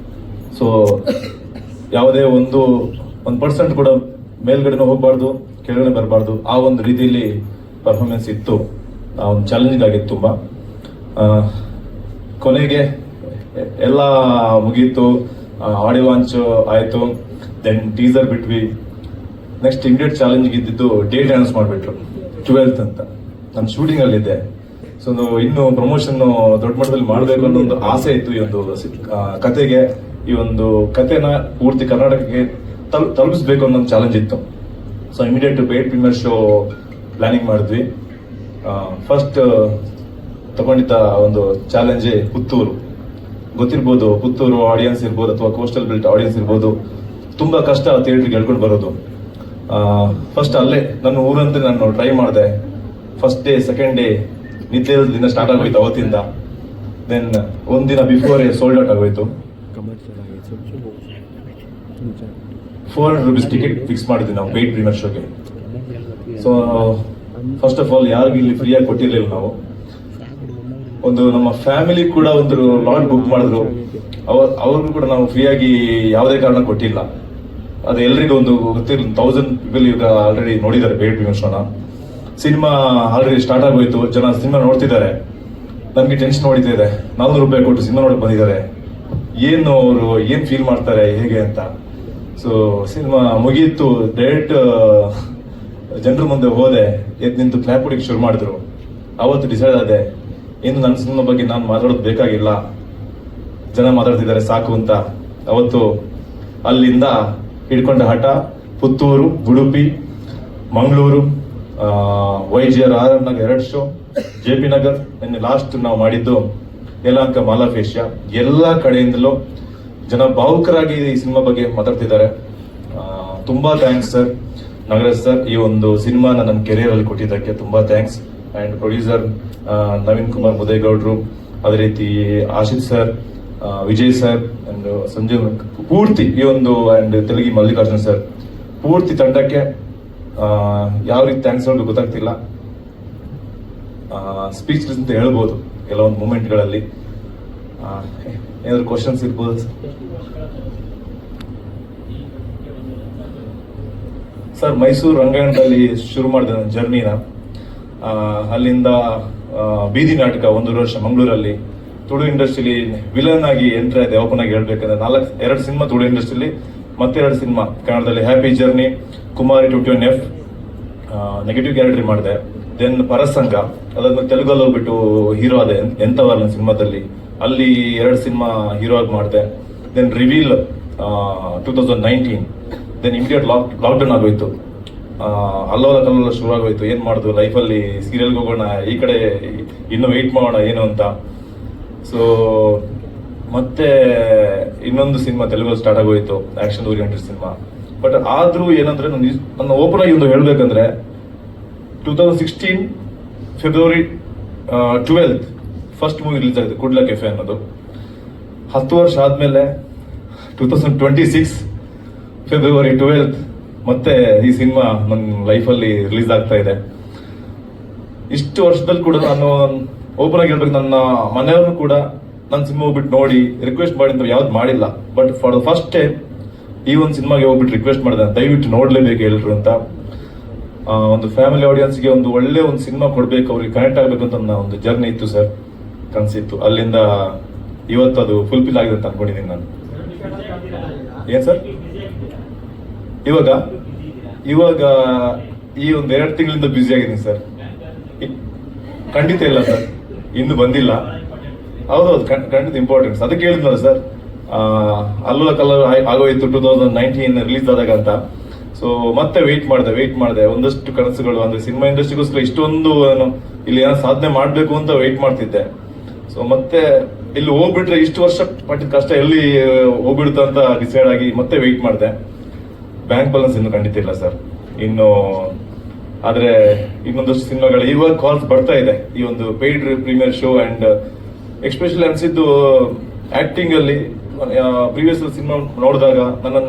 ಸೊ ಯಾವುದೇ ಒಂದು 1% ಕೂಡ ಮೇಲ್ಗಡೆನೂ ಹೋಗಬಾರ್ದು, ಕೆಳಗಡೆ ಬರಬಾರ್ದು, ಆ ಒಂದು ರೀತಿಯಲ್ಲಿ ಪರ್ಫಾರ್ಮೆನ್ಸ್ ಇತ್ತು. ಆ ಒಂದು ಚಾಲೆಂಜಿಂಗ್ ಆಗಿತ್ತು ತುಂಬಾ. ಕೊನೆಗೆ ಎಲ್ಲ ಮುಗೀತು, ಆಡಿಯೋ ಲಾಂಚ್ ಆಯಿತು, ದೆನ್ ಟೀಸರ್ ಬಿಟ್ವಿ. ನೆಕ್ಸ್ಟ್ ಇಮಿಡಿಯೇಟ್ ಚಾಲೆಂಜಿಂಗ್ ಇದ್ದಿದ್ದು ಡೇಟ್ ಅನೌನ್ಸ್ ಮಾಡಿಬಿಟ್ರು 12th ಅಂತ. ನಾನು ಶೂಟಿಂಗ್ ಅಲ್ಲಿದ್ದೆ. ಸೊ ಇನ್ನು ಪ್ರಮೋಷನ್ ದೊಡ್ಡ ಮಟ್ಟದಲ್ಲಿ ಮಾಡಬೇಕು ಅನ್ನೋ ಒಂದು ಆಸೆ ಇತ್ತು. ಈ ಒಂದು ಕತೆಗೆ, ಈ ಒಂದು ಕತೆನ ಪೂರ್ತಿ ಕರ್ನಾಟಕಕ್ಕೆ ತಲುಪಿಸ್ಬೇಕು ಅನ್ನೋ ಒಂದು ಚಾಲೆಂಜ್ ಇತ್ತು. So immediate paid premiere show planning ಮಾಡಿದ್ವಿ. ಫಸ್ಟ್ ತಗೊಂಡಿದ್ದ ಒಂದು ಚಾಲೆಂಜೇ ಪುತ್ತೂರು. ಗೊತ್ತಿರ್ಬೋದು, ಪುತ್ತೂರು ಆಡಿಯನ್ಸ್ ಇರ್ಬೋದು ಅಥವಾ ಕೋಸ್ಟಲ್ ಬೆಲ್ಟ್ ಆಡಿಯನ್ಸ್ ಇರ್ಬೋದು, ತುಂಬಾ ಕಷ್ಟ ಥಿಯೇಟ್ರಿಗೆ ಹೇಳ್ಕೊಂಡು ಬರೋದು. ಫಸ್ಟ್ ಅಲ್ಲೇ ನನ್ನ ಊರಂತ ನಾನು ಟ್ರೈ ಮಾಡಿದೆ. ಫಸ್ಟ್ ಡೇ, ಸೆಕೆಂಡ್ ಡೇ ನಿದ್ದೆ ದಿನ ಸ್ಟಾರ್ಟ್ ಆಗೋಯ್ತು ಅವತ್ತಿಂದ. ದೆನ್ ಒಂದಿನ ಬಿಫೋರ್ ಸೋಲ್ಡ್ ಔಟ್ ಆಗೋಯ್ತು. 400 rupees ಟಿಕೆಟ್ ಫಿಕ್ಸ್ ಮಾಡಿದ್ವಿ ನಾವು ಪೇಯ್ಡ್ ಪ್ರೀಮಿಯರ್ ಶೋಗೆ. ಸೊ ಫಸ್ಟ್ ಆಫ್ ಆಲ್ ಯಾರಿಗೂ ಇಲ್ಲಿ ಫ್ರೀಯಾಗಿ ಕೊಟ್ಟಿರ್ಲಿಲ್ಲ ನಾವು. ಒಂದು ನಮ್ಮ ಫ್ಯಾಮಿಲಿ ಕೂಡ ಒಂದು ಲಾಟ್ ಬುಕ್ ಮಾಡಿದ್ರು, ಅವ್ರಿಗೂ ಕೂಡ ನಾವು ಫ್ರೀಯಾಗಿ ಯಾವುದೇ ಕಾರಣ ಕೊಟ್ಟಿಲ್ಲ. ಅದು ಎಲ್ರಿಗೂ ಒಂದು ಗೊತ್ತಿರಲಿ, 1000 ಪೀಪಲ್ ಈಗ ಆಲ್ರೆಡಿ ನೋಡಿದ್ದಾರೆ ಪೇಯ್ಡ್ ಪ್ರೀಮಿಯರ್ ಶೋನ. ಸಿನಿಮಾ ಆಲ್ರೆಡಿ ಸ್ಟಾರ್ಟ್ ಆಗೋಯ್ತು, ಜನ ಸಿನಿಮಾ ನೋಡ್ತಿದ್ದಾರೆ. ನಮ್ಗೆ ಟೆನ್ಷನ್ ಹೊಡಿತಾ ಇದೆ, 400 ರೂಪಾಯಿ ಕೊಟ್ಟು ಸಿನಿಮಾ ನೋಡಕ್ ಬಂದಿದ್ದಾರೆ, ಅವರು ಏನ್ ಫೀಲ್ ಮಾಡ್ತಾರೆ ಹೇಗೆ ಅಂತ. ಸೊ ಸಿನಿಮಾ ಮುಗಿಯಿತು, ಡೈರೆಕ್ಟ್ ಜನರ ಮುಂದೆ ಹೋದೆ, ಎದ್ದು ನಿಂತು ಕ್ಲಾಪ್ ಹೊಡಿಕ್ ಶುರು ಮಾಡಿದ್ರು. ಅವತ್ತು ಡಿಸೈಡ್ ಆದೆ, ಇನ್ನು ನನ್ನ ಸಿನಿಮಾ ಬಗ್ಗೆ ನಾನು ಮಾತಾಡೋದು ಬೇಕಾಗಿಲ್ಲ, ಜನ ಮಾತಾಡ್ತಿದ್ದಾರೆ ಸಾಕು ಅಂತ. ಅವತ್ತು ಅಲ್ಲಿಂದ ಹಿಡ್ಕೊಂಡ ಹಠ Puttur, Udupi, Mangaluru, YGR RR Nagar 2 show, JP Nagar, ನಿನ್ನೆ ಲಾಸ್ಟ್ ನಾವು ಮಾಡಿದ್ದು ಯಲಹಂಕ ಮಾಲಾಫೇಶಿಯಾ. ಎಲ್ಲ ಕಡೆಯಿಂದಲೂ ಜನ ಭಾವುಕರಾಗಿ ಈ ಸಿನಿಮಾ ಬಗ್ಗೆ ಮಾತಾಡ್ತಿದ್ದಾರೆ. ತುಂಬಾ ಥ್ಯಾಂಕ್ಸ್ ಸರ್, ನಾಗರಾಜ್ ಸರ್, ಈ ಒಂದು ಸಿನಿಮಾನ ನನ್ನ ಕೆರಿಯರ್ ಅಲ್ಲಿ ಕೊಟ್ಟಿದ್ದಕ್ಕೆ ತುಂಬಾ thanks. And producer Naveen Kumar ಮುದೇಗೌಡರು, ಅದೇ ರೀತಿ Ashith sir, Vijay sir and Sanjeev, ಪೂರ್ತಿ ಈ ಒಂದು ಅಂಡ್ ತೆಲುಗಿ ಮಲ್ಲಿಕಾರ್ಜುನ್ ಸರ್, ಪೂರ್ತಿ ತಂಡಕ್ಕೆ ಯಾವ ರೀತಿ ಥ್ಯಾಂಕ್ಸ್ ಹೇಳೋದು ಗೊತ್ತಾಗ್ತಿಲ್ಲ. ಸ್ಪೀಚ್ ಅಂತ ಹೇಳ್ಬೋದು ಕೆಲವೊಂದು ಮೂಮೆಂಟ್ಗಳಲ್ಲಿ. ಏನಾದ್ರು ಕ್ವಶನ್ಸ್ ಇರ್ಬೋದು ಸರ್? ಮೈಸೂರು ರಂಗಾಯಣದಲ್ಲಿ ಶುರು ಮಾಡಿದೆ ನನ್ನ ಜರ್ನಿನ. ಅಲ್ಲಿಂದ ಬೀದಿ ನಾಟಕ 1 ವರ್ಷ ಮಂಗಳೂರಲ್ಲಿ, ತುಳು ಇಂಡಸ್ಟ್ರಿಲಿ ವಿಲನ್ ಆಗಿ ಎಂಟ್ರಿ ಆಗಿದೆ. ಓಪನ್ ಆಗಿ ಹೇಳ್ಬೇಕಂದ್ರೆ 2 ಸಿನಿಮಾ ತುಳು ಇಂಡಸ್ಟ್ರಿಲಿ, ಮತ್ತೆ 2 ಸಿನಿಮಾ ಕನ್ನಡದಲ್ಲಿ. ಹ್ಯಾಪಿ ಜರ್ನಿ, ಕುಮಾರಿ 21F ನೆಗೆಟಿವ್ ಕ್ಯಾರೆಕ್ಟರ್ ಮಾಡಿದೆ. ದೆನ್ ಪರಸಂಗ, ಅದಾದ್ಮೇಲೆ ತೆಲುಗಲ್ಲಿ ಹೋಗ್ಬಿಟ್ಟು ಹೀರೋ ಆದೆ ಎಂತವಲ್ಲ ಸಿನಿಮಾದಲ್ಲಿ, ಅಲ್ಲಿ 2 ಸಿನಿಮಾ ಹೀರೋ ಆಗಿ ಮಾಡಿದೆ. Then reveal 2019. Then immediate lockdown ಆಗೋಯ್ತು, ಅಲ್ಲೋಲ ಕಲ್ಲೋಲ ಶುರು ಆಗೋಯ್ತು. ಏನ್ ಮಾಡುದು ಲೈಫಲ್ಲಿ, ಸೀರಿಯಲ್ಗೆ ಹೋಗೋಣ, ಈ ಕಡೆ ಇನ್ನು ವೆಯ್ಟ್ ಮಾಡೋಣ ಏನು ಅಂತ. ಸೊ ಮತ್ತೆ ಇನ್ನೊಂದು ಸಿನಿಮಾ ತೆಲುಗಲ್ಲಿ ಸ್ಟಾರ್ಟ್ ಆಗೋಯ್ತು, ಆಕ್ಷನ್ ಓರಿಯೆಂಟೆಡ್ ಸಿನಿಮಾ. ಬಟ್ ಆದ್ರೂ ಏನಂದ್ರೆ ನನ್ನ ಓಪನ್ ಆಗಿ ಒಂದು ಹೇಳ್ಬೇಕಂದ್ರೆ 2016 February 12th first movie release ಆಗಿದೆ, ಕುಡ್ಲ ಕೆಫೆ ಅನ್ನೋದು. 10 ವರ್ಷ ಆದ್ಮೇಲೆ 2026 ಫೆಬ್ರವರಿ 12th ಮತ್ತೆ ಈ ಸಿನಿಮಾ ನನ್ನ ಲೈಫಲ್ಲಿ ರಿಲೀಸ್ ಆಗ್ತಾ ಇದೆ. ಇಷ್ಟು ವರ್ಷದಲ್ಲಿ ಕೂಡ ನಾನು ಓಪನ್ ಆಗಿ ಹೇಳ್ಬೇಕು, ನನ್ನ ಮನೆಯವ್ರನ್ನು ಕೂಡ ನನ್ನ ಸಿನಿಮಾ ಹೋಗ್ಬಿಟ್ಟು ನೋಡಿ ರಿಕ್ವೆಸ್ಟ್ ಮಾಡಿ ಅಂತ ಯಾವ್ದು ಮಾಡಿಲ್ಲ. But for the first time ಈ ಒಂದು ಸಿನಿಮಾಗೆ ಹೋಗ್ಬಿಟ್ಟು ರಿಕ್ವೆಸ್ಟ್ ಮಾಡಿದೆ, ದಯವಿಟ್ಟು ನೋಡ್ಲೇಬೇಕು ಎಲ್ರು ಅಂತ. ಒಂದು ಫ್ಯಾಮಿಲಿ ಆಡಿಯನ್ಸ್ಗೆ ಒಂದು ಒಳ್ಳೆ ಒಂದು ಸಿನಿಮಾ ಕೊಡ್ಬೇಕು, ಅವ್ರಿಗೆ ಕನೆಕ್ಟ್ ಆಗ್ಬೇಕು ಅಂತ ನನ್ನ ಒಂದು ಜರ್ನಿ ಇತ್ತು ಸರ್, ಕನಸಿತ್ತು. ಅಲ್ಲಿಂದ ಇವತ್ತು ಅದು ಫುಲ್ಫಿಲ್ ಆಗಿದೆ ಅಂತ ಅನ್ಕೊಂಡಿದ್ದೀನಿ ನಾನು. ಏನ್ ಸರ್ ಇವಾಗ ಈ ಒಂದು 2 ತಿಂಗಳಿಂದ ಬ್ಯುಸಿ ಆಗಿದ್ದೀನಿ ಸರ್. ಖಂಡಿತ ಇಲ್ಲ ಸರ್, ಇನ್ನು ಬಂದಿಲ್ಲ. ಹೌದೌದು, ಖಂಡಿತ ಇಂಪಾರ್ಟೆನ್ಸ್. ಅದಕ್ಕೆ ಹೇಳಿದ್ನಲ್ಲ ಸರ್, ಅಲ್ಲೋಲ ಕಲ್ಲೋಲ ಆಗೋಯ್ತು 2019 ರಿಲೀಸ್ ಆದಾಗ ಅಂತ. ಸೊ ಮತ್ತೆ ವೆಯ್ಟ್ ಮಾಡಿದೆ. ಒಂದಷ್ಟು ಕನಸುಗಳು, ಅಂದ್ರೆ ಸಿನಿಮಾ ಇಂಡಸ್ಟ್ರಿಗೋಸ್ಕರ ಇಷ್ಟೊಂದು ಇಲ್ಲಿ ಏನೋ ಸಾಧನೆ ಮಾಡ್ಬೇಕು ಅಂತ ವೆಯ್ಟ್ ಮಾಡ್ತಿದ್ದೆ. ಸೊ ಮತ್ತೆ ಇಲ್ಲಿ ಹೋಗ್ಬಿಟ್ರೆ ಇಷ್ಟು ವರ್ಷ ಪಟ್ಟಿದ ಕಷ್ಟ ಎಲ್ಲಿ ಹೋಗ್ಬಿಡುತ್ತ ಅಂತ ಡಿಸೈಡ್ ಆಗಿ ಮತ್ತೆ ವೆಯ್ಟ್ ಮಾಡಿದೆ. ಬ್ಯಾಂಕ್ ಬ್ಯಾಲೆನ್ಸ್ ಇನ್ನು ಖಂಡಿತ ಇಲ್ಲ ಸರ್ ಇನ್ನು. ಆದ್ರೆ ಇನ್ನೊಂದಷ್ಟು ಸಿನಿಮಾಗಳು ಇವಾಗ ಕಾಲ್ಸ್ ಬರ್ತಾ ಇದೆ, ಈ ಒಂದು paid premiere show and especially ಅನಿಸಿದ್ದು ಆಕ್ಟಿಂಗ್ ಅಲ್ಲಿ ಪ್ರೀವಿಯಸ್ ಸಿನಿಮಾ ನೋಡಿದಾಗ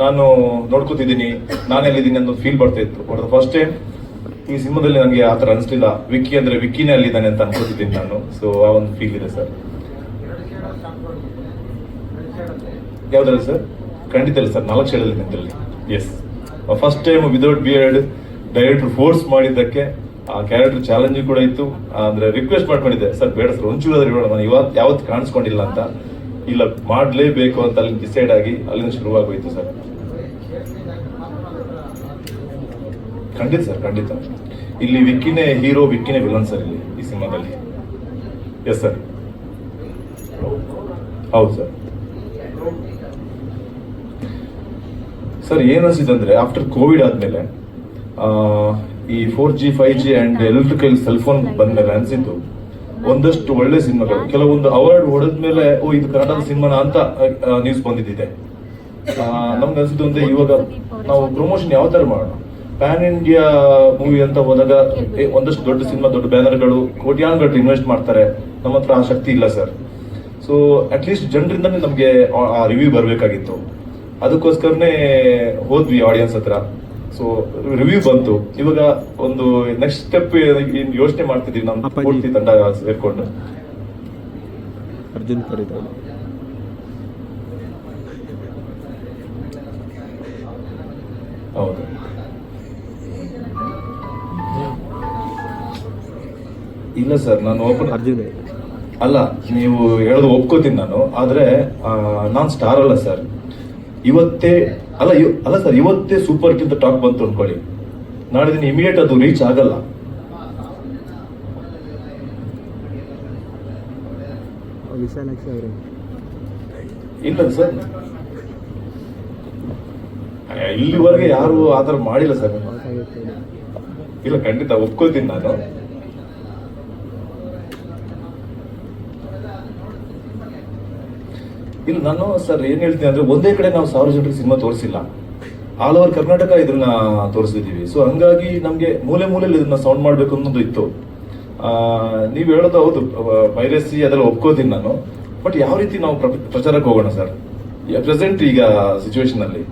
ನಾನು ನೋಡ್ಕೋತಿದ್ದೀನಿ, ನಾನೆಲ್ಲಿದ್ದೀನಿ ಅನ್ನೋ ಫೀಲ್ ಬರ್ತಾ ಇತ್ತು. ಬಟ್ ಫಸ್ಟ್ ಟೈಮ್ ಈ ಸಿನಿಮಾದಲ್ಲಿ ನನಗೆ ಆ ಥರ ಅನಿಸ್ಲಿಲ್ಲ. ವಿಕ್ಕಿ ಅಂದ್ರೆ ವಿಕ್ಕಿನೇ ಅಲ್ಲಿದ್ದಾನೆ ಅಂತ ಅನ್ಕೋತಿದ್ದೀನಿ ನಾನು. ಸೊ ಆ ಒಂದು ಫೀಲ್ ಇದೆ ಸರ್. ಯಾವ್ದ್ರಲ್ಲಿ ಸರ್? ಖಂಡಿತ ಇಲ್ಲ ಸರ್, 4 ಶೇಡಲ್ಲಿ ನಿಂತಲ್ಲಿ. Yes, first time without beard director force ಮಾಡಿದ್ದಕ್ಕೆ ಆ ಕ್ಯಾರೆಕ್ಟರ್ ಚಾಲೆಂಜಿಂಗ್ ಕೂಡ ಇತ್ತು. ಅಂದ್ರೆ ರಿಕ್ವೆಸ್ಟ್ ಮಾಡ್ಕೊಂಡಿದ್ದೆ, ಸರ್ ಬೇಡ ಸರ್ ಒಂಚೂರಾದ್ರೂ ಇರೋಣ, ನಾನು ಯಾವತ್ತು ಕಾಣಿಸ್ಕೊಂಡಿಲ್ಲ ಅಂತ. ಇಲ್ಲ, ಮಾಡಲೇಬೇಕು ಅಂತ ಅಲ್ಲಿ ಡಿಸೈಡ್ ಆಗಿ ಅಲ್ಲಿಂದ ಶುರುವಾಗೋಯ್ತು ಸರ್. ಖಂಡಿತ ಸರ್, ಖಂಡಿತ. ಇಲ್ಲಿ ವಿಕ್ಕಿನೇ ಹೀರೋ, ವಿಕ್ಕಿನೇ ವಿಲನ್ ಸರ್ ಇಲ್ಲಿ ಈ ಸಿನಿಮಾದಲ್ಲಿ. ಎಸ್ ಸರ್, ಹೌದು ಸರ್. ಸರ್ ಏನು ಅನಿಸಿದಂದ್ರೆ ಆಫ್ಟರ್ ಕೋವಿಡ್ ಆದ್ಮೇಲೆ ಈ 4G 5G and electrical cell phone ಬಂದ್ಮೇಲೆ ಅನ್ಸಿದ್ದು ಒಂದಷ್ಟು ಒಳ್ಳೆ ಸಿನಿಮಾಗಳು, ಕೆಲವೊಂದು ಅವಾರ್ಡ್ ಹೊಡೆದ್ಮೇಲೆ ಓ ಇದು ಕನ್ನಡದ ಸಿನಿಮಾನ ಅಂತ ನ್ಯೂಸ್ ಬಂದಿದ್ದಿದೆ. ನಮ್ಗೆ ಅನ್ಸಿದ್ದು ಅಂದ್ರೆ ಇವಾಗ ನಾವು ಪ್ರಮೋಷನ್ ಯಾವ ತರ ಮಾಡೋಣ, ಪ್ಯಾನ್ ಇಂಡಿಯಾ ಮೂವಿ ಅಂತ ಹೋದಾಗ ಒಂದಷ್ಟು ದೊಡ್ಡ ಸಿನಿಮಾ, ದೊಡ್ಡ ಬ್ಯಾನರ್ಗಳು ಕೋಟ್ಯಾಂತರ ಇನ್ವೆಸ್ಟ್ ಮಾಡ್ತಾರೆ. ನಮ್ಮ ಹತ್ರ ಆ ಶಕ್ತಿ ಇಲ್ಲ ಸರ್. ಸೊ ಅಟ್ಲೀಸ್ಟ್ ಜನರಿಂದನೇ ನಮಗೆ ಆ ರಿವ್ಯೂ ಬರಬೇಕಾಗಿತ್ತು. ಅದಕ್ಕೋಸ್ಕರನೇ ಹೋದ್ವಿ ಆಡಿಯನ್ಸ್ ಹತ್ರ. ಸೊ ರಿವ್ಯೂ ಬಂತು. ಇವಾಗ ಒಂದು ನೆಕ್ಸ್ಟ್ ಸ್ಟೆಪ್ ಯೋಚನೆ ಮಾಡ್ತಿದೀವಿ ನಮ್ಮ ಪೂರ್ತಿ ತಂಡ ಸೇರ್ಕೊಂಡು. ಅರ್ಜುನ್ ಕರೀತಾರೆ. ಹೌದು, ಇಲ್ಲ ಸರ್, ನಾನು ಅರ್ಜುನ್ ಅಲ್ಲ, ನೀವು ಹೇಳೋದು ಒಪ್ಕೋತೀನಿ ನಾನು. ಆದ್ರೆ ನಾನ್ ಸ್ಟಾರ್ ಅಲ್ಲ ಸರ್. ಇವತ್ತೇ ಅಲ್ಲ ಸರ್, ಇವತ್ತೇ ಸೂಪರ್ ಹಿಟ್ ಅಂತ ಟಾಕ್ ಬಂತು ಅನ್ಕೊಳ್ಳಿ, ನಾಳೆ ದಿನ ಇಮಿಡಿಯೇಟ್ ಅದು ರೀಚ್ ಆಗಲ್ಲ. ವಿಶಾಲಾಕ್ಷಿ ಅವರು ಇಲ್ಲ ಸರ್, ಇಲ್ಲಿವರೆಗೆ ಯಾರು ಆತರ ಮಾಡಿಲ್ಲ ಸರ್. ಇಲ್ಲ, ಖಂಡಿತ ಒಪ್ಕೋತೀನಿ ನಾನು. ಇಲ್ಲ, ನಾನು ಸರ್ ಏನ್ ಹೇಳ್ತೀನಿ ಅಂದ್ರೆ ಒಂದೇ ಕಡೆ ನಾವು ಸಾರ್ವಜನಿಕ ಸಿನಿಮಾ ತೋರಿಸಿಲ್ಲ, ಆಲ್ ಓವರ್ ಕರ್ನಾಟಕ ಇದನ್ನ ತೋರಿಸಿದೀವಿ. ಸೊ ಹಂಗಾಗಿ ನಮ್ಗೆ ಮೂಲೆ ಮೂಲೆಯಲ್ಲಿ ಇದನ್ನ ಸೌಂಡ್ ಮಾಡ್ಬೇಕು ಅನ್ನೋದು ಇತ್ತು. ನೀವ್ ಹೇಳೋದು ಹೌದು, ಪೈರಸಿ ಅದೆಲ್ಲ ಒಪ್ಕೋತೀನಿ ನಾನು. ಬಟ್ ಯಾವ ರೀತಿ ನಾವು ಪ್ರಚಾರಕ್ಕೆ ಹೋಗೋಣ ಸರ್? ಪ್ರೆಸೆಂಟ್ ಈಗ ಸಿಚುವೇಶನ್ ಅಲ್ಲಿ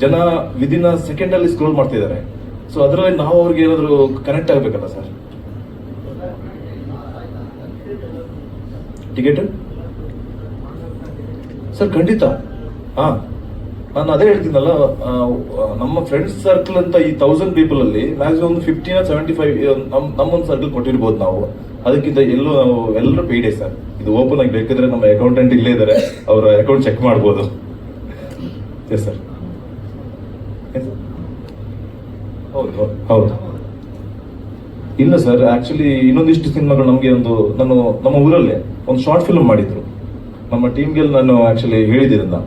ಜನ ವಿದಿನ್ ಸೆಕೆಂಡ್ ಅಲ್ಲಿ ಸ್ಕ್ರೋಲ್ ಮಾಡ್ತಿದ್ದಾರೆ. ಸೊ ಅದರಲ್ಲಿ ನಾವು ಅವ್ರಿಗೆ ಏನಾದ್ರು ಕನೆಕ್ಟ್ ಆಗ್ಬೇಕಲ್ಲ ಸರ್. ಟಿಕೆಟ್ ಸರ್ ಖಂಡಿತ. ನಾನು ಅದೇ ಹೇಳ್ತೀನಲ್ಲ, ನಮ್ಮ ಫ್ರೆಂಡ್ಸ್ ಸರ್ಕಲ್ ಅಂತ ಈ 1000 ಪೀಪಲ್ ಅಲ್ಲಿ ಮ್ಯಾಕ್ಸಿಮಮ್ 15 or 75 ನಮ್ಮೊಂದು ಸರ್ಕಲ್ ಕೊಟ್ಟಿರ್ಬೋದು ನಾವು. ಅದಕ್ಕಿಂತ ಎಲ್ಲರೂ ಪೇಯ್ಡೆ ಸರ್. ಇದು ಓಪನ್ ಆಗಿ ಬೇಕಿದ್ರೆ ನಮ್ಮ ಅಕೌಂಟೆಂಟ್ ಇಲ್ಲೇ ಇದ್ದಾರೆ, ಅವರ ಅಕೌಂಟ್ ಚೆಕ್ ಮಾಡ್ಬೋದು. ಎಸ್ ಸರ್, ಹೌದು ಹೌದು. ಇಲ್ಲ ಸರ್, ಆಕ್ಚುಲಿ ಇನ್ನೊಂದಿಷ್ಟು ಸಿನಿಮಾಗಳು ನಮಗೆ ನಮ್ಮ ಊರಲ್ಲೇ ಒಂದು ಶಾರ್ಟ್ ಫಿಲ್ಮ್ ಮಾಡಿದ್ರು. ನಮ್ಮ ಟೀಮ್ಗೆ ನಾನು ಆಕ್ಚುಲಿ ಹೇಳಿದ್ದೀರಲ್ಲ,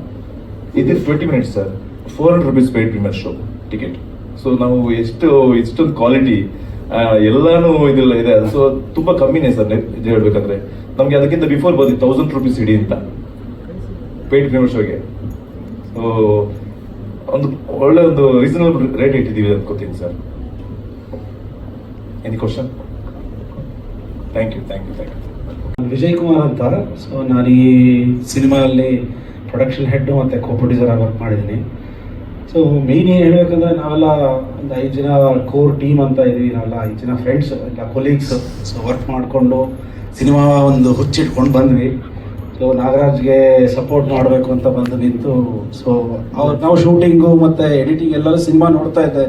ಇದಿರ್ 20 minutes sir, 400 rupees paid premiere show ticket. So ನಾವು ಇಷ್ಟೊಂದು ಕ್ವಾಲಿಟಿ ಎಲ್ಲಾನು ಇದೆಲ್ಲ ಇದೆ. ಸೊ ತುಂಬಾ ಕಮ್ಮಿನೇ ಸರ್ ಇದು ಹೇಳ್ಬೇಕಂದ್ರೆ. ನಮ್ಗೆ ಅದಕ್ಕಿಂತ ಬಿಫೋರ್ ಬಂದಿತ್ತು 1000 rupees ಇಡಿ ಅಂತ ಪೇಯ್ಡ್ ಪ್ರೀಮಿಯರ್ ಶೋಗೆ. ಸೊ ಒಳ್ಳೆ ಒಂದು ರೀಸನಬಲ್ ರೇಟ್ ಇಟ್ಟಿದ್ದೀವಿ ಅನ್ಕೋತೀನಿ sir. Any question? Thank you. Vijay Kumar ಅಂತ. ಸೊ ನಾನು ಈ ಸಿನಿಮಾದಲ್ಲಿ ಪ್ರೊಡಕ್ಷನ್ ಹೆಡ್ ಮತ್ತು ಕೋ ಪ್ರೊಡ್ಯೂಸರ್ ಆಗಿ ವರ್ಕ್ ಮಾಡಿದ್ದೀನಿ. ಸೊ ಮೇನ್ ಏನು ಹೇಳಬೇಕಂದ್ರೆ ನಾವೆಲ್ಲ ಒಂದು 5 ಜನ ಕೋರ್ ಟೀಮ್ ಅಂತ ಇದ್ದೀವಿ. ನಾವೆಲ್ಲ 5 ಜನ ಫ್ರೆಂಡ್ಸ್, ಇಲ್ಲ ಕೊಲೀಗ್ಸ್. ಸೊ ವರ್ಕ್ ಮಾಡಿಕೊಂಡು ಸಿನಿಮಾ ಒಂದು ಹುಚ್ಚಿಟ್ಕೊಂಡು ಬಂದ್ವಿ. ಸೊ ನಾಗರಾಜ್ಗೆ ಸಪೋರ್ಟ್ ಮಾಡಬೇಕು ಅಂತ ಬಂದು ನಿಂತು, ಸೊ ನಾವು ಶೂಟಿಂಗು ಮತ್ತು ಎಡಿಟಿಂಗ್ ಎಲ್ಲರೂ ಸಿನಿಮಾ ನೋಡ್ತಾ ಇದ್ದೆ.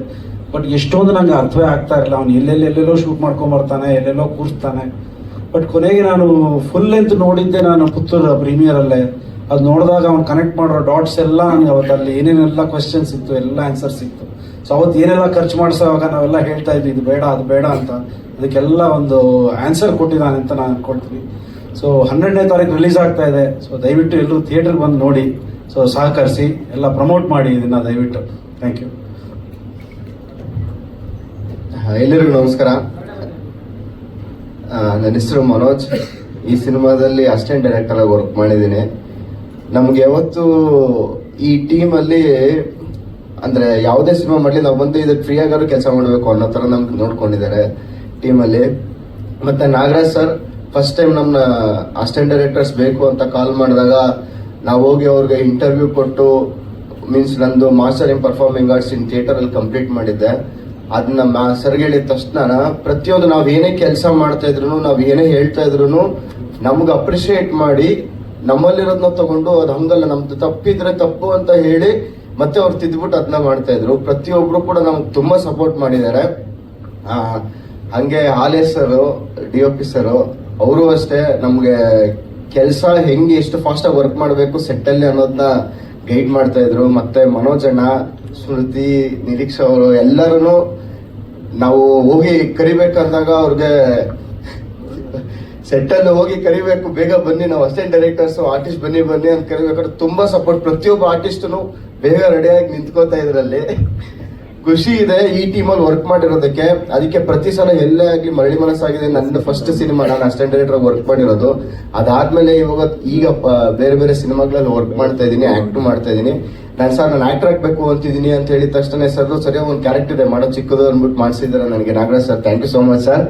ಬಟ್ ಎಷ್ಟೊಂದು ನಂಗೆ ಅರ್ಥವೇ ಆಗ್ತಾ ಇರಲಿಲ್ಲ. ಅವ್ನು ಎಲ್ಲೆಲ್ಲೋ ಶೂಟ್ ಮಾಡ್ಕೊಂಬರ್ತಾನೆ, ಎಲ್ಲೆಲ್ಲೋ ಕೂರಿಸ್ತಾನೆ. ಬಟ್ ಕೊನೆಗೆ ನಾನು ಫುಲ್ ಲೆಂತ್ ನೋಡಿದ್ದೆ ನಾನು ಪುತ್ತೂರು ಪ್ರೀಮಿಯರಲ್ಲೇ. ಅದು ನೋಡಿದಾಗ ಅವ್ನು ಕನೆಕ್ಟ್ ಮಾಡೋ ಡಾಟ್ಸ್ ಎಲ್ಲ ನನಗೆ ಅವತ್ತಲ್ಲಿ ಏನೇನೆಲ್ಲ ಕ್ವೆಶನ್ಸ್ ಇತ್ತು, ಎಲ್ಲ ಆನ್ಸರ್ ಸಿಕ್ತು. ಸೊ ಅವತ್ತು ಏನೆಲ್ಲ ಖರ್ಚು ಮಾಡಿಸೋವಾಗ ನಾವೆಲ್ಲ ಹೇಳ್ತಾ ಇದ್ವಿ ಇದು ಬೇಡ ಅದು ಬೇಡ ಅಂತ, ಅದಕ್ಕೆಲ್ಲ ಒಂದು ಆನ್ಸರ್ ಕೊಟ್ಟಿದ್ದಾನೆ ಅಂತ ನಾನು ಅನ್ಕೊಳ್ತೀನಿ. ಸೊ 12ನೇ ತಾರೀಕು ರಿಲೀಸ್ ಆಗ್ತಾ ಇದೆ. ಸೊ ದಯವಿಟ್ಟು ಎಲ್ಲರೂ ಥಿಯೇಟರ್ಗೆ ಬಂದು ನೋಡಿ, ಸೊ ಸಹಕರಿಸಿ, ಎಲ್ಲ ಪ್ರಮೋಟ್ ಮಾಡಿ ಇದನ್ನು ದಯವಿಟ್ಟು. Thank you. ಎಲ್ಲರಿಗೂ ನಮಸ್ಕಾರ. ನನ್ನ ಹೆಸರು ಮನೋಜ್. ಈ ಸಿನಿಮಾದಲ್ಲಿ ಅಸಿಸ್ಟೆಂಟ್ ಡೈರೆಕ್ಟರ್ ಆಗಿ ವರ್ಕ್ ಮಾಡಿದ್ದೀನಿ. ನಮ್ಗೆ ಯಾವತ್ತು ಈ ಟೀಮಲ್ಲಿ ಅಂದರೆ ಯಾವುದೇ ಸಿನಿಮಾ ಮಾಡಲಿ ನಾವು ಬಂದು ಇದಕ್ಕೆ ಫ್ರೀ ಆಗಾದ್ರೂ ಕೆಲಸ ಮಾಡಬೇಕು ಅನ್ನೋ ಥರ ನಮ್ಗೆ ನೋಡ್ಕೊಂಡಿದ್ದಾರೆ ಟೀಮಲ್ಲಿ. ಮತ್ತು ನಾಗರಾಜ್ ಸರ್ ಫಸ್ಟ್ ಟೈಮ್ ನಮ್ಮನ್ನ ಅಸಿಸ್ಟೆಂಟ್ ಡೈರೆಕ್ಟರ್ಸ್ ಬೇಕು ಅಂತ ಕಾಲ್ ಮಾಡಿದಾಗ ನಾವು ಹೋಗಿ ಅವ್ರಿಗೆ ಇಂಟರ್ವ್ಯೂ ಕೊಟ್ಟು ಮೀನ್ಸ್ ನಂದು master in performing arts in ಥಿಯೇಟರಲ್ಲಿ ಕಂಪ್ಲೀಟ್ ಮಾಡಿದ್ದೆ. ಅದನ್ನ ಸರ್ಗೆ ಹೇಳಿದ ತಕ್ಷಣ ಪ್ರತಿಯೊಂದು ನಾವು ಏನೇ ಕೆಲಸ ಮಾಡ್ತಾ ಇದ್ರು, ನಾವು ಏನೇ ಹೇಳ್ತಾ ಇದ್ರು ನಮ್ಗೆ ಅಪ್ರಿಷಿಯೇಟ್ ಮಾಡಿ ನಮ್ಮಲ್ಲಿರೋದನ್ನ ತಗೊಂಡು ಅದು ಹಂಗಲ್ಲ, ನಮ್ದು ತಪ್ಪಿದ್ರೆ ತಪ್ಪು ಅಂತ ಹೇಳಿ ಮತ್ತೆ ಅವ್ರು ತಿದ್ಬಿಟ್ಟು ಅದನ್ನ ಮಾಡ್ತಾ ಇದ್ರು. ಪ್ರತಿಯೊಬ್ರು ಕೂಡ ನಮ್ಗೆ ತುಂಬಾ ಸಪೋರ್ಟ್ ಮಾಡಿದ್ದಾರೆ. ಹಂಗೆ ಹಾಲೇಶ್ ಸರ್, DOP ಸರ್, ಅವರು ಅಷ್ಟೇ ನಮ್ಗೆ ಕೆಲಸ ಹೆಂಗೆ ಎಷ್ಟು ಫಾಸ್ಟ್ ಆಗಿ ವರ್ಕ್ ಮಾಡಬೇಕು ಸೆಟ್ಟಲ್ಲಿ ಅನ್ನೋದನ್ನ ಗೈಡ್ ಮಾಡ್ತಾ ಇದ್ರು. ಮತ್ತೆ ಮನೋಜ್ ಅಣ್ಣ, ಸ್ಮೃತಿ, ನಿರೀಕ್ಷಾ ಅವರು ಎಲ್ಲರೂ ನಾವು ಹೋಗಿ ಕರಿಬೇಕಂದಾಗ ಅವ್ರಿಗೆ ಸೆಟ್ಟಲ್ಲಿ ಹೋಗಿ ಕರಿಬೇಕು, ಬೇಗ ಬನ್ನಿ, ನಾವು ಅಸಿಸ್ಟೆಂಟ್ ಡೈರೆಕ್ಟರ್ಸ್ ಆರ್ಟಿಸ್ಟ್ ಬನ್ನಿ ಅಂತ ಕರಿಬೇಕಾದ್ರೆ ತುಂಬಾ ಸಪೋರ್ಟ್. ಪ್ರತಿಯೊಬ್ಬ ಆರ್ಟಿಸ್ಟನು ಬೇಗ ರೆಡಿಯಾಗಿ ನಿಂತ್ಕೋತಾ ಇದ್ರಲ್ಲಿ ಖುಷಿ ಇದೆ ಈ ಟೀಮಲ್ಲಿ ವರ್ಕ್ ಮಾಡಿರೋದಕ್ಕೆ. ಅದಕ್ಕೆ ಪ್ರತಿ ಸಲ ಎಲ್ಲೇ ಆಗಲಿ ಮರಳಿ ಮನಸ್ಸಾಗಿದೆ ನನ್ನ ಫಸ್ಟ್ ಸಿನಿಮಾ, ನಾನು ಅಸಿಸ್ಟೆಂಟ್ ಡೈರೆಕ್ಟರ್ ವರ್ಕ್ ಮಾಡಿರೋದು. ಅದಾದ್ಮೇಲೆ ಈಗ ಬೇರೆ ಬೇರೆ ಸಿನಿಮಾಗಳಲ್ಲಿ ವರ್ಕ್ ಮಾಡ್ತಾ ಇದ್ದೀನಿ, ಆಕ್ಟ್ ಮಾಡ್ತಾ ಇದ್ದೀನಿ. ನಾನು ಆಕ್ಟರ್ ಆಗ್ಬೇಕು ಅಂತಿದ್ದೀನಿ ಅಂತ ಹೇಳಿದ ತಕ್ಷಣ ಸರ್ ಸರಿಯಾಗಿ ಒಂದು ಕ್ಯಾರೆಕ್ಟರ್ ಇದೆ ಮಾಡೋ ಚಿಕ್ಕದು ಅಂದ್ಬಿಟ್ಟು ಮಾಡಿಸಿದ್ದಾರೆ ನನಗೆ. Nagaraj sir, thank you so much sir.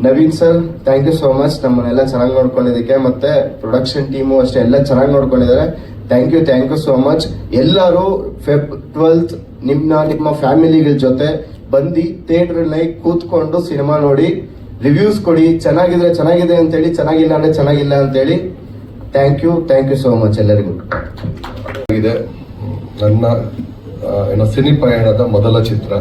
Naveen sir, thank you so much ನಮ್ಮನ್ನೆಲ್ಲ ಚೆನ್ನಾಗಿ ನೋಡ್ಕೊಂಡಿದ್ದಕ್ಕೆ. ಮತ್ತೆ ಪ್ರೊಡಕ್ಷನ್ ಟೀಮು ಅಷ್ಟೇ ಎಲ್ಲ ಚೆನ್ನಾಗಿ ನೋಡ್ಕೊಂಡಿದ್ದಾರೆ. Thank you so much. ಎಲ್ಲರೂ Feb 12th ನಿಮ್ಮ ಫ್ಯಾಮಿಲಿಗಳ ಜೊತೆ ಬಂದು ಥಿಯೇಟರ್ನಲ್ಲಿ ಕೂತ್ಕೊಂಡು ಸಿನಿಮಾ ನೋಡಿ, ರಿವ್ಯೂಸ್ ಕೊಡಿ. ಚೆನ್ನಾಗಿದೆ ಅಂತೇಳಿ, ಚೆನ್ನಾಗಿಲ್ಲ ಅಂದ್ರೆ ಚೆನ್ನಾಗಿಲ್ಲ ಅಂತೇಳಿ. ಥ್ಯಾಂಕ್ ಯು ಸೋ ಮಚ್ ಎಲ್ಲರಿಗೂ. ನನ್ನ ಸಿನಿ ಪಯಣದ ಮೊದಲ ಚಿತ್ರ.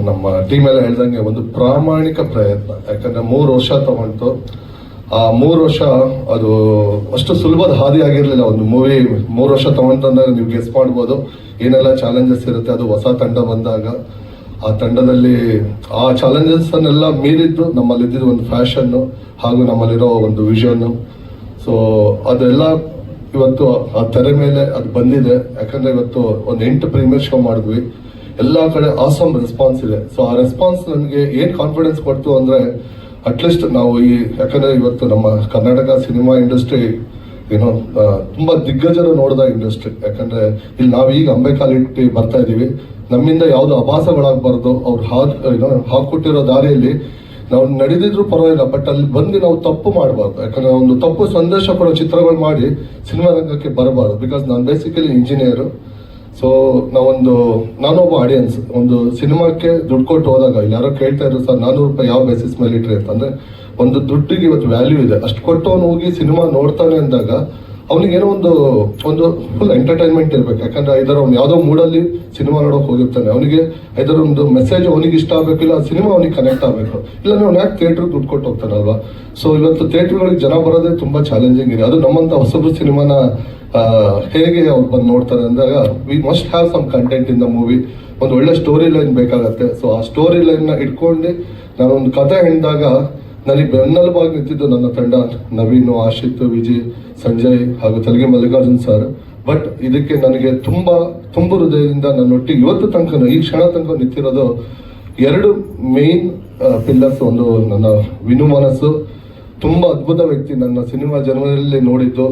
ನಮ್ಮ ಟೀಮ್ ಎಲ್ಲ ಹೇಳ್ದಂಗೆ ಒಂದು ಪ್ರಾಮಾಣಿಕ ಪ್ರಯತ್ನ. ಯಾಕಂದ್ರೆ 3 ವರ್ಷ ತಗೊಂಡು ಆ 3 ವರ್ಷ ಅದು ಅಷ್ಟು ಸುಲಭದ ಹಾದಿ ಆಗಿರ್ಲಿಲ್ಲ. ಒಂದು ಮೂವಿ 3 ವರ್ಷ ತಗೊಂತಂದಾಗ ನೀವು ಗೆಸ್ ಮಾಡ್ಬೋದು ಏನೆಲ್ಲ ಚಾಲೆಂಜಸ್ ಇರುತ್ತೆ. ಅದು ಹೊಸ ತಂಡ ಬಂದಾಗ ಆ ತಂಡದಲ್ಲಿ ಆ ಚಾಲೆಂಜಸ್ ಅನ್ನೆಲ್ಲ ಮೀರಿದ್ದು ನಮ್ಮಲ್ಲಿದ್ದ ಒಂದು ಫ್ಯಾಷನ್ ಹಾಗೂ ನಮ್ಮಲ್ಲಿರೋ ಒಂದು ವಿಷನ್. ಸೊ ಅದೆಲ್ಲ ಇವತ್ತು ಆ ತೆರೆ ಮೇಲೆ ಅದು ಬಂದಿದೆ. ಯಾಕಂದ್ರೆ ಇವತ್ತು ಒಂದು 8 ಪ್ರೀಮಿಯರ್ ಶೋ ಮಾಡಿದ್ವಿ. ಎಲ್ಲಾ ಕಡೆ ಆಸಮ್ ರೆಸ್ಪಾನ್ಸ್ ಇದೆ. ಸೊ ಆ ರೆಸ್ಪಾನ್ಸ್ ನಮಗೆ ಏನ್ ಕಾನ್ಫಿಡೆನ್ಸ್ ಕೊಡ್ತು ಅಂದ್ರೆ ಅಟ್ಲೀಸ್ಟ್ ನಾವು ಯಾಕಂದ್ರೆ ಇವತ್ತು ನಮ್ಮ ಕರ್ನಾಟಕ ಸಿನಿಮಾ ಇಂಡಸ್ಟ್ರಿ ತುಂಬಾ ದಿಗ್ಗಜರು ನೋಡಿದ ಇಂಡಸ್ಟ್ರಿ. ಯಾಕಂದ್ರೆ ಇಲ್ಲಿ ನಾವೀಗ ಅಂಬೆಕಾಲಿಟ್ಟು ಬರ್ತಾ ಇದೀವಿ. ನಮ್ಮಿಂದ ಯಾವ್ದು ಅಭಾಸಗಳಾಗಬಾರ್ದು. ಅವ್ರು ಹಾಕೊಟ್ಟಿರೋ ದಾರಿಯಲ್ಲಿ ನಾವು ನಡೆದಿದ್ರು ಪರವಾಗಿಲ್ಲ, ಬಟ್ ಅಲ್ಲಿ ಬಂದು ನಾವು ತಪ್ಪು ಮಾಡಬಾರ್ದು. ಯಾಕಂದ್ರೆ ಒಂದು ತಪ್ಪು ಸಂದೇಶ ಕೊಡೋ ಚಿತ್ರಗಳು ಮಾಡಿ ಸಿನಿಮಾ ರಂಗಕ್ಕೆ ಬರಬಾರ್ದು. ಬಿಕಾಸ್ ನಾನು ಬೇಸಿಕಲಿ ಇಂಜಿನಿಯರ್. ಸೊ ನಾನೊಬ್ಬ ಆಡಿಯನ್ಸ್. ಒಂದು ಸಿನಿಮಾಕ್ಕೆ ದುಡ್ಡು ಕೊಟ್ಟು ಹೋದಾಗ ಇಲ್ಲಿ ಯಾರೋ ಕೇಳ್ತಾ ಇದ್ರು ಸರ್ 400 ರೂಪಾಯಿ ಯಾವ ಬೇಸಿಸ್ ಮೇಲೆ ಇಟ್ರಿ ಅಂತಂದ್ರೆ, ಒಂದು ದುಡ್ಡಿಗೆ ಇವತ್ತು ವ್ಯಾಲ್ಯೂ ಇದೆ. ಅಷ್ಟು ಕೊಟ್ಟು ಅವನು ಹೋಗಿ ಸಿನಿಮಾ ನೋಡ್ತಾನೆ ಅಂದಾಗ ಅವನಿಗೇನೋ ಒಂದು ಫುಲ್ ಎಂಟರ್ಟೈನ್ಮೆಂಟ್ ಇರ್ಬೇಕು. ಯಾಕಂದ್ರೆ ಇದರ ಅವ್ನು ಯಾವುದೋ ಮೂಡಲ್ಲಿ ಸಿನಿಮಾ ನೋಡೋಕೆ ಹೋಗಿರ್ತಾನೆ. ಅವನಿಗೆ ಇದರ ಒಂದು ಮೆಸೇಜ್ ಅವನಿಗೆ ಇಷ್ಟ ಆಗಬೇಕಿಲ್ಲ, ಆ ಸಿನಿಮಾ ಅವನಿಗೆ ಕನೆಕ್ಟ್ ಆಗಬೇಕು. ಇಲ್ಲ ಅವ್ನು ಯಾಕೆ ಥಿಯೇಟ್ರಿಗೆ ದುಡ್ಡು ಕೊಟ್ಟು ಹೋಗ್ತಾನಲ್ವಾ. ಸೊ ಇವತ್ತು ಥಿಯೇಟ್ರ್ಗಳಿಗೆ ಜನ ಬರೋದೇ ತುಂಬಾ ಚಾಲೆಂಜಿಂಗ್ ಇದೆ. ಅದು ನಮ್ಮಂತ ಹೊಸಬ್ರು ಸಿನಿಮಾನ ಹೇಗೆ ಅವ್ರು ಬಂದು ನೋಡ್ತಾರೆ ಅಂದಾಗ we must have some content in the movie. ಒಂದು ಒಳ್ಳೆ ಸ್ಟೋರಿ ಲೈನ್ ಬೇಕಾಗತ್ತೆ. ಸೊ ಆ ಸ್ಟೋರಿ ಲೈನ್ನ ಇಟ್ಕೊಂಡು ನಾನೊಂದು ಕಥೆ ಹೇಳಿದಾಗ ನನಗೆ ಬೆನ್ನೆಲುಬಾಗಿ ನಿಂತಿದ್ದು ನನ್ನ ತಂಡ, ನವೀನು, ಆಶಿತ್, ವಿಜಯ್, ಸಂಜಯ್ ಹಾಗೂ ತೆಲುಗಿ ಮಲ್ಲಿಕಾರ್ಜುನ್ ಸರ್. ಬಟ್ ಇದಕ್ಕೆ ನನಗೆ ತುಂಬಾ ಹೃದಯದಿಂದ ನನ್ನೊಟ್ಟಿಗೆ ಇವತ್ತು ತನಕ ಈ ಕ್ಷಣ ತನಕ ನಿಂತಿರೋದು 2 ಮೇನ್ ಪಿಲ್ಲರ್ಸ್. ಒಂದು ನನ್ನ ವಿನು ಮನಸ್ಸು, ತುಂಬಾ ಅದ್ಭುತ ವ್ಯಕ್ತಿ. ನನ್ನ ಸಿನಿಮಾ ಜನ್ಮದಲ್ಲಿ ನೋಡಿದ್ದು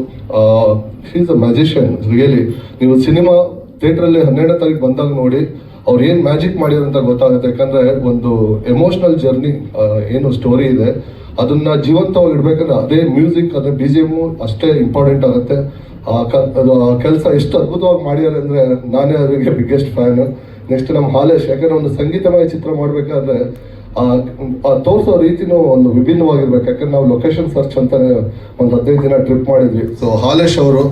ಈಸ್ ಅ ಮ್ಯಾಜಿಷಿಯನ್ ರಿಯಲಿ. ನೀವು ಸಿನಿಮಾ ಥಿಯೇಟ್ರಲ್ಲಿ 12ನೇ ತಾರೀಕು ಬಂದಾಗ ನೋಡಿ ಅವ್ರು ಏನ್ ಮ್ಯಾಜಿಕ್ ಮಾಡಿದ್ರು ಅಂತ ಗೊತ್ತಾಗುತ್ತೆ. ಯಾಕಂದ್ರೆ ಒಂದು ಎಮೋಷನಲ್ ಜರ್ನಿ ಏನು ಸ್ಟೋರಿ ಇದೆ ಅದನ್ನ ಜೀವಂತವಾಗಿ ಇಡ್ಬೇಕಂದ್ರೆ ಅದೇ ಮ್ಯೂಸಿಕ್, ಅದೇ BGM ಅಷ್ಟೇ ಇಂಪಾರ್ಟೆಂಟ್ ಆಗುತ್ತೆ. ಆ ಕೆಲಸ ಎಷ್ಟು ಅದ್ಭುತವಾಗಿ ಮಾಡಿದ್ದಾರೆ ಅಂದ್ರೆ ನಾನೇ ಅವರಿಗೆ ಬಿಗ್ಗೆಸ್ಟ್ ಫ್ಯಾನ್. ನೆಕ್ಸ್ಟ್ ನಮ್ಮ ಹಾಲೇಶ್, ಯಾಕಂದ್ರೆ ಒಂದು ಸಂಗೀತಮಯ ಚಿತ್ರ ಮಾಡ್ಬೇಕಾದ್ರೆ ತೋರಿಸೋ ರೀತಿನೂ ಒಂದು ವಿಭಿನ್ನವಾಗಿರ್ಬೇಕು. ಯಾಕಂದ್ರೆ ನಾವು ಲೊಕೇಶನ್ ಸರ್ಚ್ ಅಂತಾನೆ ಒಂದು 15 ದಿನ ಟ್ರಿಪ್ ಮಾಡಿದ್ವಿ. ಸೊ ಹಾಲೇಶ್ ಅವ್ರು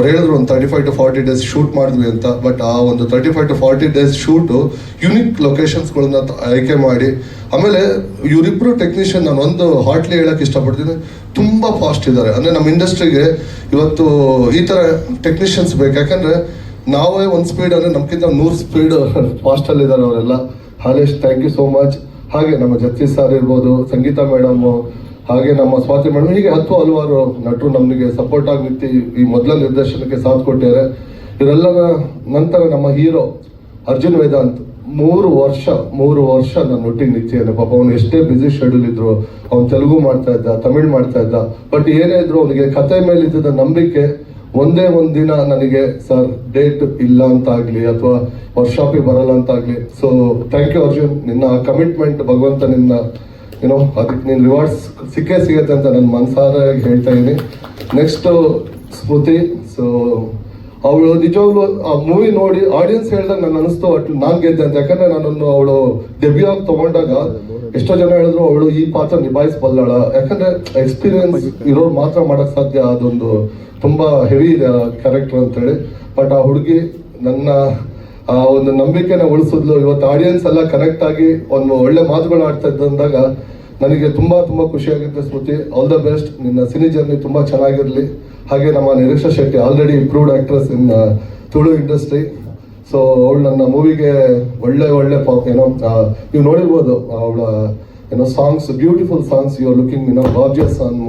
ಹೇಳಿದ್ರು ಒಂದು 35 to 40 days ಶೂಟ್ ಮಾಡಿದ್ವಿ ಅಂತ. ಬಟ್ ಆ ಒಂದು 35 to 40 days ಶೂಟು ಯುನಿಕ್ ಲೊಕೇಶನ್ಸ್ಗಳನ್ನ ಆಯ್ಕೆ ಮಾಡಿ, ಆಮೇಲೆ ಇವರಿಬ್ರು ಟೆಕ್ನಿಷಿಯನ್ ನಾನು ಒಂದು ಹಾಟ್ಲಿ ಹೇಳಕ್ ಇಷ್ಟಪಡ್ತೀನಿ, ತುಂಬಾ ಫಾಸ್ಟ್ ಇದ್ದಾರೆ. ಅಂದ್ರೆ ನಮ್ಮ ಇಂಡಸ್ಟ್ರಿಗೆ ಇವತ್ತು ಈ ತರ ಟೆಕ್ನಿಷಿಯನ್ಸ್ ಬೇಕು. ಯಾಕಂದ್ರೆ ನಾವೇ ಒಂದು ಸ್ಪೀಡ್ ಅಂದ್ರೆ ನಮ್ಗಿಂತ 100 ಸ್ಪೀಡ್ ಫಾಸ್ಟ್ ಅಲ್ಲಿ ಇದ್ದಾರೆ ಅವರೆಲ್ಲ. Halesh, thank you so much. ಹಾಗೆ ನಮ್ಮ ಜಗದೀಶ್ ಸರ್ ಇರ್ಬೋದು, ಸಂಗೀತ ಮೇಡಮ್, ಹಾಗೆ ನಮ್ಮ ಸ್ವಾತಿ ಮೇಡಮ್, ಹೀಗೆ ಹಲವಾರು ನಟರು ನಮಗೆ ಸಪೋರ್ಟ್ ಆಗಿ ನಿಂತು ಈ ಮೊದಲ ನಿರ್ದೇಶನಕ್ಕೆ ಸಾಥ್ ಕೊಟ್ಟಿದ್ದಾರೆ. ಇವರೆಲ್ಲರ ನಂತರ ನಮ್ಮ ಹೀರೋ ಅರ್ಜುನ್ ವೇದಾಂತ್ 3 ವರ್ಷ ನನ್ನ ಒಟ್ಟಿಗೆ ನಿಂತಿದ್ದಾನೆ. ಪಾಪ ಅವನು ಎಷ್ಟೇ ಬ್ಯುಸಿ ಶೆಡ್ಯೂಲ್ ಇದ್ರು, ಅವ್ನು ತೆಲುಗು ಮಾಡ್ತಾ ಇದ್ದ, ತಮಿಳ್ ಮಾಡ್ತಾ ಇದ್ದ. ಬಟ್ ಏನೇ ಇದ್ರು ಅವನಿಗೆ ಕತೆ ಮೇಲೆ ಇದ್ದ ನಂಬಿಕೆ ಒಂದೇ ಒಂದು ದಿನ ನನಗೆ ಸರ್ ಡೇಟ್ ಇಲ್ಲ ಅಂತ ಆಗ್ಲಿ ಅಥವಾ ವರ್ಕ್ಶಾಪಿಗೆ ಬರಲ್ಲ ಅಂತ ಆಗ್ಲಿ. ಸೊ ಥ್ಯಾಂಕ್ ಯು ಅರ್ಜುನ್, ನಿನ್ನ ಕಮಿಟ್ಮೆಂಟ್ ಭಗವಂತ ನಿನ್ನ ಅದಕ್ಕೆ ನೀನು ರಿವಾರ್ಡ್ಸ್ ಸಿಗುತ್ತೆ ಅಂತ ನನ್ನ ಮನಸಾರಾಗಿ ಹೇಳ್ತಾ ಇದ್ದೀನಿ. ನೆಕ್ಸ್ಟು ಸ್ಮೃತಿ. ಸೊ ಅವಳು ನಿಜವಾಗ್ಲೂ ಆ ಮೂವಿ ನೋಡಿ ಆಡಿಯನ್ಸ್ ಹೇಳಿದಾಗ ನಾನು ಅನಿಸ್ತು ಅಟ್ ನಾನು ಗೆದ್ದೆ ಅಂತ. ಯಾಕಂದ್ರೆ ನಾನನ್ನು ಅವಳು ಡೆಬ್ಯೂ ಆಗಿ ತಗೊಂಡಾಗ ಎಷ್ಟೋ ಜನ ಹೇಳಿದ್ರು ಅವಳು ಈ ಪಾತ್ರ ನಿಭಾಯಿಸಬಲ್ಲಾಳ, ಯಾಕಂದ್ರೆ ಎಕ್ಸ್ಪೀರಿಯನ್ಸ್ ಇರೋರು ಮಾತ್ರ ಮಾಡಕ್ ಸಾಧ್ಯ, ಅದೊಂದು ತುಂಬಾ ಹೆವಿ ಕ್ಯಾರೆಕ್ಟರ್ ಅಂತೇಳಿ. ಬಟ್ ಆ ಹುಡುಗಿ ನನ್ನ ಆ ಒಂದು ನಂಬಿಕೆನ ಉಳಿಸಿದ್ಲು. ಇವತ್ತು ಆಡಿಯನ್ಸ್ ಎಲ್ಲ ಕನೆಕ್ಟ್ ಆಗಿ ಒಂದು ಒಳ್ಳೆ ಮಾತುಗಳು ಆಡ್ತಾ ಇದ್ದಂದಾಗ ನನಗೆ ತುಂಬಾ ಖುಷಿಯಾಗುತ್ತೆ. Smriti, all the best. ನಿನ್ನ ಸಿನಿ ಜರ್ನಿ ತುಂಬಾ ಚೆನ್ನಾಗಿರಲಿ. ಹಾಗೆ ನಮ್ಮ Niriksha Shetty, already improved actress in Tulu industry. So ಅವಳು ನನ್ನ ಮೂವಿಗೆ ಒಳ್ಳೆ ನೀವು ನೋಡಿರ್ಬೋದು ಅವಳ songs, beautiful songs. You are looking gorgeous on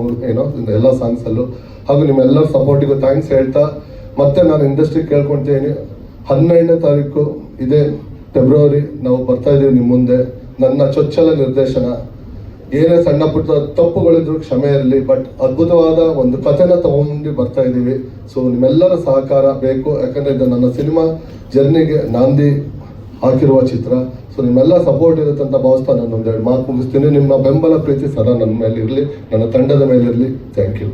ಎಲ್ಲ ಸಾಂಗ್ಸ್ ಅಲ್ಲೂ. ಹಾಗೂ ನಿಮ್ಮೆಲ್ಲರ ಸಪೋರ್ಟಿಗೂ ಥ್ಯಾಂಕ್ಸ್ ಹೇಳ್ತಾ ಮತ್ತೆ ನಾನು ಇಂಡಸ್ಟ್ರಿ ಕೇಳ್ಕೊಳ್ತೀನಿ. 12ನೇ ತಾರೀಕು ಇದೇ ಫೆಬ್ರವರಿ ನಾವು ಬರ್ತಾ ಇದ್ದೀವಿ ನಿಮ್ಮ ಮುಂದೆ. ನನ್ನ ಚೊಚ್ಚಲ ನಿರ್ದೇಶನ. ಏನೇ ಸಣ್ಣ ಪುಟ್ಟ ತಪ್ಪುಗಳಿದ್ರು ಕ್ಷಮೆ ಇರಲಿ, ಬಟ್ ಅದ್ಭುತವಾದ ಒಂದು ಕಥೆನ ತಗೊಂಡು ಬರ್ತಾ ಇದ್ದೀವಿ. ಸೊ ನಿಮ್ಮೆಲ್ಲರ ಸಹಕಾರ ಬೇಕು, ಯಾಕಂದ್ರೆ ಇದು ನನ್ನ ಸಿನಿಮಾ ಜರ್ನಿಗೆ ನಾಂದಿ ಹಾಕಿರುವ ಚಿತ್ರ. ಸೊ ನಿಮ್ಮೆಲ್ಲ ಸಪೋರ್ಟ್ ಇರುತ್ತೆ ಅಂತ ಭಾವಿಸ್ತಾ ನಾನು ಒಂದೆರಡು ಮಾತು ಮುಗಿಸ್ತೀನಿ. ನಿಮ್ಮ ಬೆಂಬಲ ಪ್ರೀತಿ ಸದಾ ನನ್ನ ಮೇಲೆ ಇರಲಿ, ನನ್ನ ತಂಡದ ಮೇಲೆ ಇರಲಿ. Thank you.